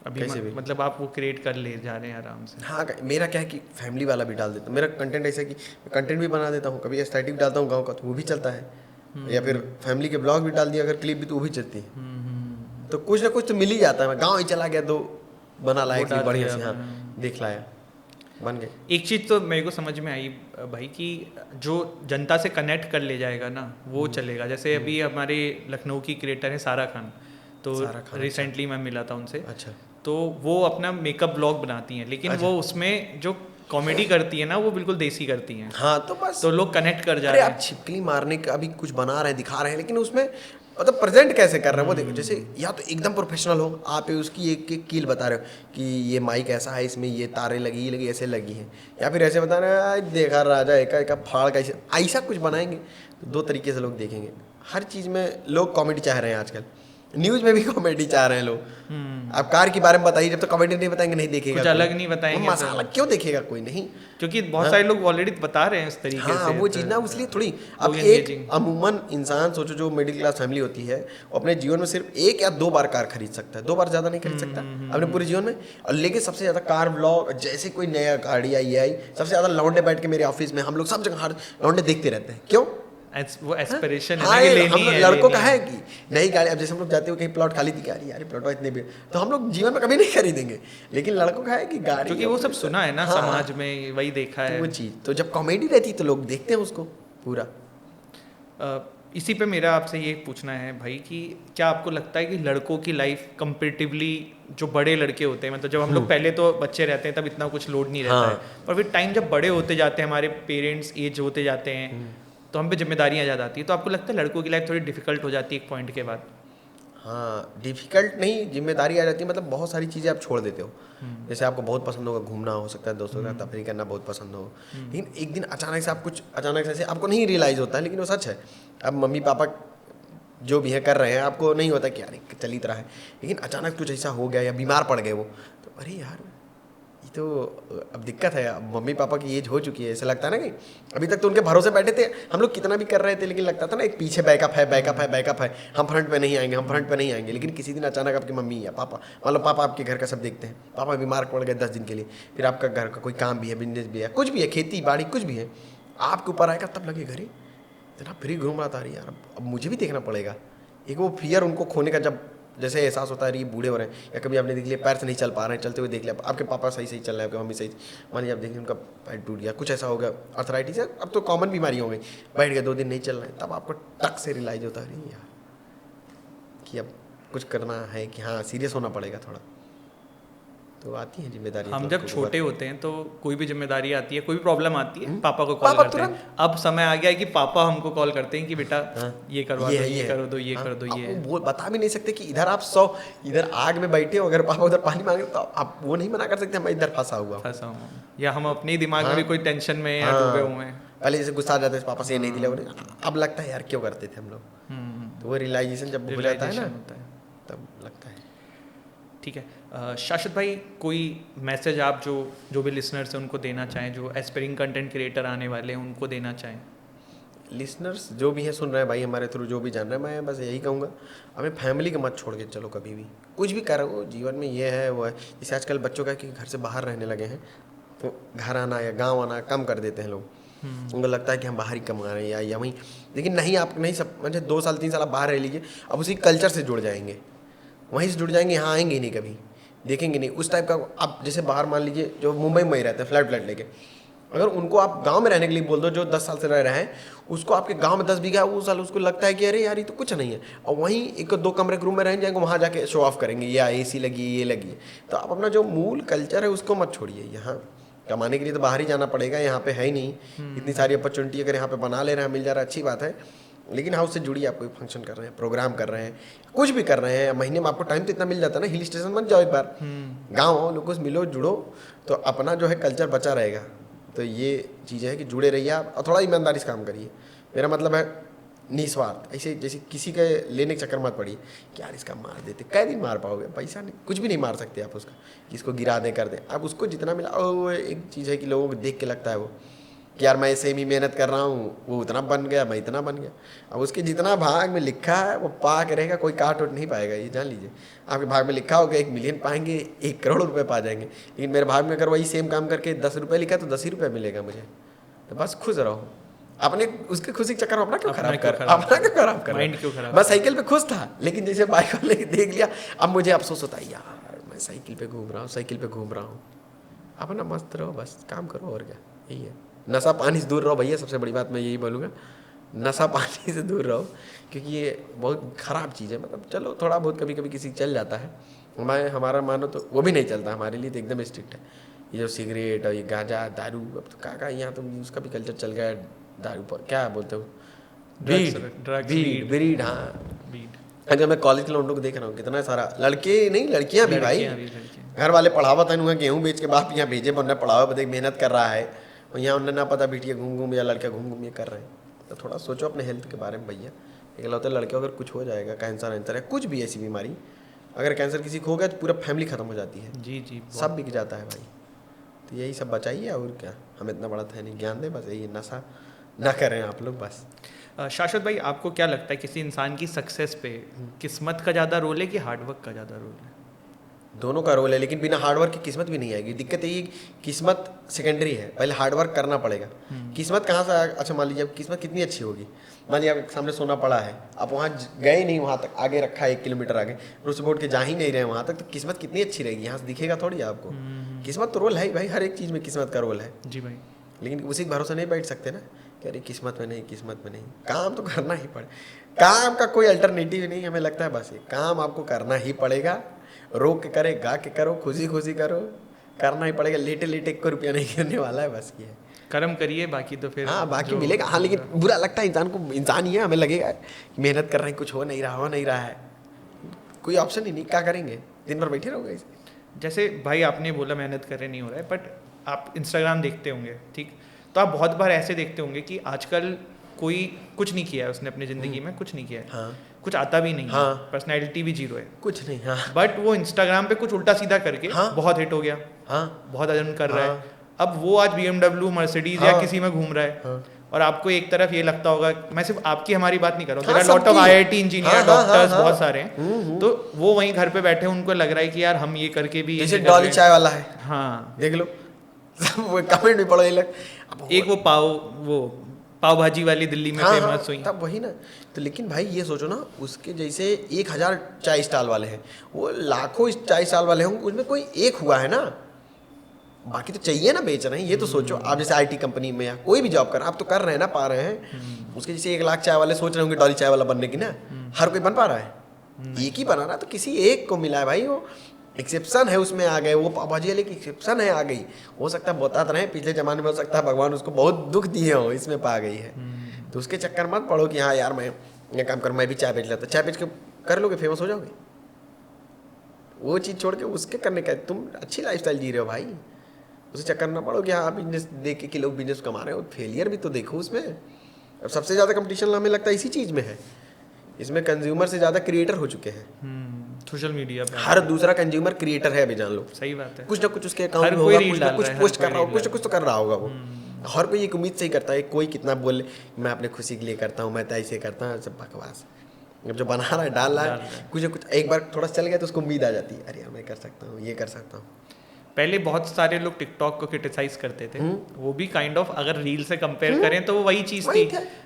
अभी, कैसे भी। मतलब आप वो क्रिएट कर ले जा रहे हैं आराम से। हाँ, मेरा क्या है कि फैमिली वाला भी डाल देता हूँ, मेरा कंटेंट ऐसा है कि कंटेंट भी बना देता हूँ, कभी एस्थेटिक डालता हूँ गाँव का तो वो भी चलता है, या फिर फैमिली के ब्लॉग भी डाल दिया अगर क्लिप भी, तो वो भी चलती है, तो कुछ ना कुछ तो मिल ही जाता है। मैं गाँव ही चला गया तो बना लाया क्लिप बढ़िया से, हाँ देख लाया, बन गए। एक चीज़ तो मेरे को समझ में आई भाई कि जो जनता से कनेक्ट कर ले जाएगा ना वो चलेगा, जैसे अभी हमारे लखनऊ की क्रिएटर है सारा खान, तो रिसेंटली मैं मिला था उनसे, अच्छा, तो वो अपना मेकअप ब्लॉग बनाती हैं, लेकिन वो उसमें जो कॉमेडी करती है ना वो बिल्कुल देसी करती हैं, हाँ तो बस तो लोग कनेक्ट कर जा अरे रहे आप छिपकली मारने का अभी कुछ बना रहे हैं, दिखा रहे हैं, लेकिन उसमें मतलब प्रेजेंट कैसे कर रहे हैं वो देखो, जैसे या तो एकदम प्रोफेशनल हो, आप उसकी एक एक कील बता रहे हो कि ये माइक ऐसा है, इसमें ये तारे लगी ऐसे लगी हैं, या फिर ऐसे बता रहे हैं देखा राजा एक फाड़ का ऐसा कुछ बनाएंगे, तो 2 तरीके से लोग देखेंगे। हर चीज़ में लोग कॉमेडी चाह रहे हैं आजकल, न्यूज़ में भी कॉमेडी चाह रहे हैं लोग। आप कार के बारे में बताइए, जब तक कॉमेडी नहीं बताएंगे नहीं देखेगा, कुछ अलग नहीं बताएंगे, मसाला क्यों देखेगा कोई नहीं, क्योंकि बहुत सारे लोग ऑलरेडी बता रहे हैं इस तरीके से। हाँ वो चीज़ ना, इसलिए थोड़ी अब एक अमूमन इंसान सोचो जो मिडिल क्लास फैमिली होती है, वो अपने जीवन में सिर्फ 1 या 2 बार कार खरीद सकता है, 2 बार ज़्यादा नहीं खरीद सकता अपने पूरे जीवन में, और लेकिन सबसे ज़्यादा कार व्लॉग, जैसे कोई नया गाड़ी आई सबसे ज़्यादा लौंडे बैठ के मेरे ऑफिस में हम लोग सब जगह हर लौंडे देखते रहते हैं, क्यों वो एस्पिरेशन है हाँ, ना कि लेनी हम है, लड़कों का है कि नई गाड़ी, अब जैसे हम लोग जाते हो कहीं प्लॉट खाली दिखा रही यार प्लॉट इतने भी, तो हम लोग जीवन में कभी नहीं खरीदेंगे, लेकिन लड़कों का है कि गाड़ी, क्योंकि वो सब सुना है ना, हाँ, समाज में वही देखा है वो चीज़, तो जब कॉमेडी रहती तो लोग देखते हैं उसको पूरा। इसी पे मेरा आपसे ये पूछना है भाई कि क्या आपको लगता है कि लड़कों की लाइफ कंपेरेटिवली जो बड़े लड़के होते हैं, मतलब जब हम लोग पहले तो बच्चे रहते हैं तब इतना कुछ लोड नहीं रहता है, और फिर टाइम जब बड़े होते जाते हैं, हमारे पेरेंट्स एज होते जाते हैं, तो हम पे जिम्मेदारियाँ ज़्यादा आती है, तो आपको लगता है लड़कों की लाइफ थोड़ी डिफिकल्ट हो जाती है एक पॉइंट के बाद? हाँ, डिफिकल्ट नहीं, जिम्मेदारी आ जाती है, मतलब बहुत सारी चीज़ें आप छोड़ देते हो, जैसे आपको बहुत पसंद होगा घूमना, हो सकता है दोस्तों के साथ तफरीह करना बहुत पसंद हो, लेकिन एक दिन अचानक से आप कुछ अचानक से आपको नहीं रियलाइज़ होता है, लेकिन वो सच है, अब मम्मी पापा जो भी है कर रहे हैं, आपको नहीं होता कि यार चल ही रहा है, लेकिन अचानक कुछ ऐसा हो गया या बीमार पड़ गए वो, तो अरे यार ये तो अब दिक्कत है, अब मम्मी पापा की एज हो चुकी है, ऐसा लगता है ना कि अभी तक तो उनके भरोसे बैठे थे, हम लोग कितना भी कर रहे थे, लेकिन लगता था ना एक पीछे बैकअप है, हम फ्रंट पे नहीं आएंगे, लेकिन किसी दिन अचानक आपकी मम्मी या पापा, मान लो पापा आपके घर का सब देखते हैं, पापा बीमार पड़ गए 10 दिन के लिए, फिर आपका घर का कोई काम भी है, बिजनेस भी है, कुछ भी है, खेती बाड़ी कुछ भी है, आपके ऊपर आएगा, तब लगे घरे इतना फ्री घूम रहा था, यार अब मुझे भी देखना पड़ेगा, एक वो फियर उनको खोने का जब जैसे एहसास होता है ये बूढ़े हो रहे हैं, या कभी आपने देख लिया पैर से नहीं चल पा रहे हैं, चलते हुए देख लिया आपके पापा सही सही चल रहे हैं, आपके मम्मी सही, मान लीजिए आप देखिए उनका पैर टूट गया, कुछ ऐसा हो गया, अर्थराइटिस है, अब तो कॉमन बीमारी हो गई, बैठ गए 2 दिन नहीं चल रहे हैं, तब आपको टक से रियलाइज होता है नहीं यार कि अब कुछ करना है, कि हाँ सीरियस होना पड़ेगा थोड़ा, तो आती है जिम्मेदारी। हम जब छोटे होते हैं तो कोई भी जिम्मेदारी आती है, कोई भी प्रॉब्लम आती है, पापा को कॉल करते हैं। अब समय आ गया है कि पापा हमको कॉल करते हैं कि बेटा ये करवा दो, ये कर दो, ये कर दो, ये वो बता भी नहीं सकते कि इधर आप 100 इधर आग में बैठे हो, अगर पापा उधर पानी मांगे तो आप वो नहीं मना कर सकते मैं इधर फंसा हुआ, या हम अपने दिमाग में भी कोई टेंशन में या डूबे हुए हैं। पहले जैसे गुस्सा आ जाता है पापा से ये नहीं दिला, अब लगता है यार क्यों करते थे हम लोग, तो वो रियलाइजेशन जब हो जाता है ना तब लगता है। ठीक है शाश्वत भाई, कोई मैसेज आप जो भी लिसनर्स हैं उनको देना चाहें, जो एस्पायरिंग कंटेंट क्रिएटर आने वाले हैं उनको देना चाहें? लिसनर्स जो भी है सुन रहे हैं भाई, हमारे थ्रू जो भी जान रहे हैं, मैं बस यही कहूँगा हमें फैमिली को मत छोड़ के चलो कभी भी, कुछ भी करो जीवन में, ये है वो है। जैसे आजकल बच्चों का कि घर से बाहर रहने लगे हैं तो घर आना या गाँव आना कम कर देते हैं लोग, उनको लगता है कि हम बाहर ही कमा रहे हैं या वहीं, लेकिन नहीं, आप नहीं सब मतलब 2 साल 3 साल आप बाहर रह लीजिए, अब उसी कल्चर से जुड़ जाएंगे, वहीं से जुड़ जाएंगे, यहाँ आएंगे नहीं कभी, देखेंगे नहीं उस टाइप का। आप जैसे बाहर मान लीजिए जो मुंबई में ही रहते हैं फ्लैट लेके, अगर उनको आप गांव में रहने के लिए बोल दो, जो 10 साल से रह रहे हैं, उसको आपके गांव में 10 बीघा वो साल उसको लगता है कि अरे यार ये तो कुछ नहीं है, और वहीं 1-2 कमरे के रूम में रह जाएंगे, वहाँ जाके शो ऑफ करेंगे, या AC लगी ये लगी। तो आप अपना जो मूल कल्चर है उसको मत छोड़िए, यहाँ कमाने के लिए तो बाहर ही जाना पड़ेगा, यहाँ पे है ही नहीं इतनी सारी अपॉर्चुनिटी, अगर यहाँ पे बना ले रहे हैं मिल जा रहा है अच्छी बात है, लेकिन हाउस से जुड़िए, आप कोई फंक्शन कर रहे हैं, प्रोग्राम कर रहे हैं, कुछ भी कर रहे हैं, महीने में आपको टाइम तो इतना मिल जाता है ना, हिल स्टेशन मत जाओ एक बार, गाँव आओ, लोगों से मिलो, जुड़ो, तो अपना जो है कल्चर बचा रहेगा। तो ये चीज़ें है कि जुड़े रहिए आप, और थोड़ा ईमानदारी से काम करिए, मेरा मतलब है निस्वार्थ, ऐसे जैसे किसी के लेने के चक्कर मत पड़िए कि यार इसका मार देते, कै दिन मार पाओगे, पैसा नहीं, कुछ भी नहीं मार सकते आप उसका, किसको गिरा दें कर दें, आप उसको जितना मिला। और एक चीज़ है कि लोगों को देख के लगता है वो कि यार मैं सेम ही मेहनत कर रहा हूँ, वो उतना बन गया, मैं इतना बन गया, अब उसके जितना भाग में लिखा है वो पा के रहेगा, कोई काट उठ नहीं पाएगा, ये जान लीजिए। आपके भाग में लिखा होगा 1 मिलियन पाएंगे, 1 करोड़ रुपए पा जाएंगे, लेकिन मेरे भाग में अगर वही सेम काम करके 10 रुपये लिखा तो 10 ही रुपये मिलेगा मुझे। तो बस खुश रहो, अपने उसके खुशी के चक्कर में अपना क्यों खराब कर, माइंड क्यों खराब। मैं साइकिल पे खुश था, लेकिन जैसे बाइक वाले देख लिया, अब मुझे अफसोस होता है यार मैं साइकिल पे घूम रहा हूँ, अपना मस्त रहो, बस काम करो, और क्या, यही है। नशा पानी से दूर रहो भैया, सबसे बड़ी बात मैं यही बोलूँगा, नशा पानी से दूर रहो, क्योंकि ये बहुत ख़राब चीज़ है। मतलब चलो थोड़ा बहुत कभी कभी किसी चल जाता है, हमारा मानो तो वो भी नहीं चलता, हमारे लिए तो एकदम स्ट्रिक्ट है। ये जो सिगरेट और ये गांजा दारू, अब तो कहाँ यहाँ तो उसका भी कल्चर चल गया है, दारू पर क्या बोलते हो, बीड़, हाँ बीड़। जब मैं कॉलेज के लौंडों को देख रहा हूँ, कितना सारा लड़के नहीं लड़कियाँ भी भाई, घर वाले पढ़ावत है, गेहूँ बेच के बाप यहाँ भेजे, बनना पढ़ावा मेहनत कर रहा है, और यहाँ उन्हें ना पता बिटिया घूम या लड़का घूम ये कर रहे हैं। तो थोड़ा सोचो अपने हेल्थ के बारे में भैया, इकलौते लड़के अगर कुछ हो जाएगा, कैंसर है, कुछ भी ऐसी बीमारी, अगर कैंसर किसी को हो गया तो पूरा फैमिली खत्म हो जाती है, जी सब बिक जाता है भाई। तो यही सब बचाइए, और क्या, हमें इतना बड़ा था नहीं, ज्ञान दे बस, यही नशा ना करें आप लोग बस। शाश्वत भाई, आपको क्या लगता है किसी इंसान की सक्सेस पे किस्मत का ज़्यादा रोल है कि हार्डवर्क का ज़्यादा रोल है? दोनों का रोल है, लेकिन बिना हार्डवर्क की किस्मत भी नहीं आएगी। दिक्कत यही किस्मत सेकेंडरी है, पहले हार्डवर्क करना पड़ेगा। किस्मत कहाँ से अच्छा, मान लीजिए किस्मत कितनी अच्छी होगी, मान लीजिए आपके सामने सोना पड़ा है, आप वहाँ गए नहीं, वहाँ तक आगे रखा है 1 किलोमीटर आगे, उससे बोर्ड के जा ही नहीं रहे वहाँ तक, तो किस्मत कितनी अच्छी रहेगी, यहाँ से दिखेगा थोड़ी आपको। किस्मत तो रोल है ही भाई, हर एक चीज़ में किस्मत का रोल है जी भाई, लेकिन उसी के भरोसे नहीं बैठ सकते ना कि अरे किस्मत में नहीं, काम तो करना ही पड़े, काम का कोई अल्टरनेटिव नहीं हमें लगता है, बस ये काम आपको करना ही पड़ेगा, रोक के करे, गा के करो, खुशी करो, करना ही पड़ेगा, लेटे 1 रुपया नहीं गिरने वाला है, बस ये कर्म करिए, बाकी तो फिर हाँ बाकी मिलेगा। हाँ लेकिन बुरा लगता है इंसान को, इंसान ही है, हमें लगेगा कि मेहनत कर रहे हैं, कुछ हो नहीं रहा है, कोई ऑप्शन ही नहीं, क्या करेंगे, दिन भर बैठे रहोगे। जैसे भाई आपने बोला मेहनत कर रहे नहीं हो रहा है, बट आप इंस्टाग्राम देखते होंगे, ठीक, तो आप बहुत बार ऐसे देखते होंगे कि आजकल कोई कुछ नहीं किया है उसने अपनी ज़िंदगी में, कुछ नहीं किया है, हाँ, कुछ आता भी नहीं, हाँ, पर्सनैलिटी भी 0 है, कुछ नहीं, हाँ, बट वो इंस्टाग्राम पे कुछ उल्टा सीधा करके हाँ, बहुत हिट हो गया, हाँ, बहुत अर्न कर रहा है, अब वो आज BMW मर्सिडीज या किसी में घूम रहा है, और आपको एक तरफ ये लगता होगा, मैं सिर्फ आपकी हमारी बात नहीं कर रहा हूँ, there are lot of IIT engineer, doctors बहुत सारे हैं, तो वो वहीं घर पे बैठे, उनको लग रहा है कि यार हम ये करके भी, जैसे डॉली चाय वाला है, हाँ देख लो वो कमेंट भी पढ़ो, एक वो पाव भाजी वाली दिल्ली में फेमस हुई। तब वही ना, तो लेकिन भाई ये सोचो ना, उसके जैसे 1000 चाय स्टॉल वाले हैं, वो लाखों चाय स्टॉल वाले होंगे, उसमें कोई एक हुआ है ना, बाकी तो चाहिए ना बेच रहे हैं। ये तो सोचो आप जैसे आईटी कंपनी में या कोई भी जॉब कर, आप तो कर रहे हैं ना, पा रहे हैं। उसके जैसे 1 लाख चाय वाले सोच रहे होंगे डॉली चाय वाला बनने की ना, हर कोई बन पा रहा है? एक ही बना रहा, तो किसी एक को मिला है भाई, वो एक्सेप्शन है, उसमें आ गए। वो पाव भाजी वाले की एक्सेप्शन है, आ गई। हो सकता है बताते रहे पिछले जमाने में, हो सकता है भगवान उसको बहुत दुख दिए हो, इसमें पा गई है। तो उसके चक्कर मत पड़ो कि हाँ यार मैं ये काम कर, मैं भी चाय बेच लेता। चाय बेच के कर लोगे, फेमस हो जाओगे। वो चीज़ छोड़ के उसके करने का, तुम अच्छी लाइफस्टाइल जी रहे हो भाई, उसे चक्कर ना पड़ो कि हाँ बिजनेस देख के कि लोग बिजनेस कमा रहे हो। फेलियर भी तो देखो उसमें। अब सबसे ज़्यादा कंपटीशन हमें लगता है इसी चीज़ में है। इसमें कंज्यूमर से ज़्यादा क्रिएटर हो चुके हैं। सोशल मीडिया पे हर दूसरा कंज्यूमर क्रिएटर है अभी, जान लो। सही बात है। कुछ ना कुछ उसके अकाउंट में होगा, कुछ ना कुछ पोस्ट कर रहा होगा, कुछ ना कुछ तो कर रहा होगा वो। हर कोई एक उम्मीद से ही करता है, कोई कितना बोले मैं अपने खुशी के लिए करता हूँ, मैं तो ऐसे करता हूँ, सब बकवास। जब जो बना रहा है, डाल रहा है, कुछ ना कुछ एक बार थोड़ा चल गया तो उसको उम्मीद आ जाती है, अरे यार मैं कर सकता हूँ, ये कर सकता हूँ। पहले बहुत सारे लोग टिकटॉक को क्रिटिसाइज करते थे, वो भी काइंड ऑफ अगर रील से कंपेयर करें तो वो वही चीज़ थी।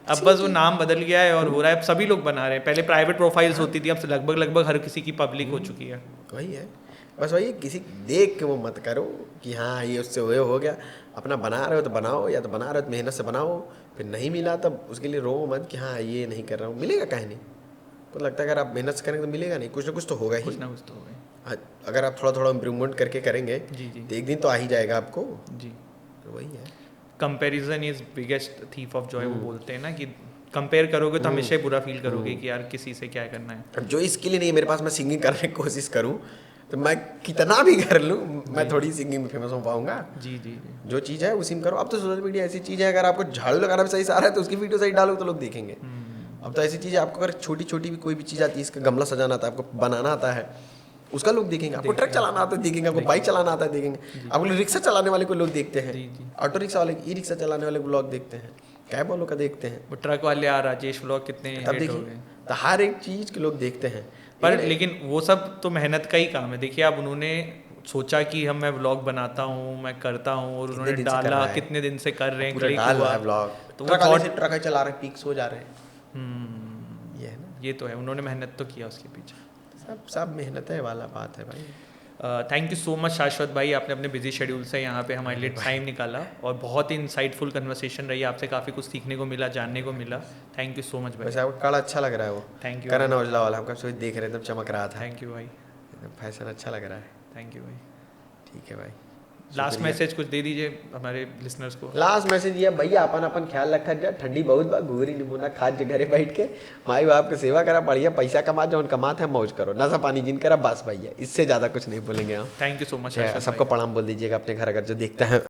अब बस वो नाम बदल गया है और हो रहा है, अब सभी लोग बना रहे हैं। पहले प्राइवेट प्रोफाइल्स होती थी, अब लगभग हर किसी की पब्लिक हो चुकी है। वही है, बस वही, किसी देख के वो मत करो कि हाँ ये उससे हो गया। अपना बना रहे हो तो बनाओ, या तो बना रहे हो तो मेहनत से बनाओ। फिर नहीं मिला तब उसके लिए रो मत कि हाँ ये नहीं कर रहा हूँ, मिलेगा कहीं नहीं। तो लगता है अगर आप मेहनत से करेंगे तो मिलेगा नहीं, कुछ ना कुछ तो होगा ही, कुछ ना कुछ तो होगा। अगर आप थोड़ा थोड़ा इम्प्रूवमेंट करके करेंगे जी जी, तो एक दिन तो आ ही जाएगा आपको जी। तो वही है, comparison is biggest thief of Joy. वो बोलते हैं ना कि कंपेयर करोगे तो हमेशा बुरा फील करोगे कि यार किसी से क्या करना है। अब जो इसके लिए नहीं मेरे पास, मैं सिंगिंग करने की कोशिश करूँ तो मैं कितना भी कर लूँ, मैं थोड़ी सिंगिंग में फेमस हो पाऊंगा। जी जी जी, जो चीज़ है उसी में करो। अब तो सोशल मीडिया ऐसी चीज़ है, अगर आपको झाड़ू लगाना भी सही से आ रहा है तो उसकी वीडियो सही डालो तो लोग देखेंगे। अब तो ऐसी चीज़ है, आपको अगर छोटी छोटी भी कोई भी चीज़ आती है, इसका गमला सजाना आता है, आपको बनाना आता है, उसका लोग देखेंगे। आपको ट्रक चलाना आता है देखेंगे, आपको बाइक चलाना आता है देखेंगे, आपको रिक्शा चलाने वाले को लोग देखते हैं, ऑटो रिक्शा वाले, ई रिक्शा चलाने वाले ब्लॉग देखते हैं, कैब वालों का देखते हैं, वो ट्रक वाले आ राजेश व्लॉग कितने तब हिट हो देखिए गए। तो हर एक चीज़ के लोग देखते हैं। पर लेकिन वो सब तो मेहनत का ही काम है। देखिए अब उन्होंने सोचा कि हम मैं व्लॉग बनाता हूँ, मैं करता हूँ, और उन्होंने डाला, कितने दिन से कर रहे हैं, क्लिक हुआ व्लॉग, तो वो ट्रक चला रहे हैं, पीक्स हो जा रहे हैं। ये है ना, ये तो है, उन्होंने मेहनत तो किया उसके पीछे। सब मेहनत है वाला बात है भाई। थैंक यू सो मच शाश्वत भाई, आपने अपने बिजी शेड्यूल से यहाँ पे हमारे लिए टाइम निकाला, और बहुत ही इंसाइटफुल कन्वर्सेशन रही। आपसे काफ़ी कुछ सीखने को मिला, जानने को मिला। थैंक यू सो मच भाई। वैसे आपको कड़ा अच्छा लग रहा है वो, थैंक यू। करण औजला वाला, हम कब से देख रहे थे, चमक रहा था। थैंक यू भाई, फैशन अच्छा लग रहा है। थैंक यू भाई। ठीक है भाई, लास्ट मैसेज कुछ दे दीजिए हमारे लिसनर्स को। लास्ट मैसेज ये भैया, अपन ख्याल रखा जा, ठंडी बहुत बा, घूरी नमूना खा जे घरे बैठ के, माई बाप की सेवा करा, बढ़िया पैसा कमा, जो कमाते हैं मौज करो, नशा पानी जिन करा, बस भैया, इससे ज़्यादा कुछ नहीं बोलेंगे हम। Thank you so much. सबको प्रणाम बोल दीजिएगा अपने घर अगर जो देखते हैं।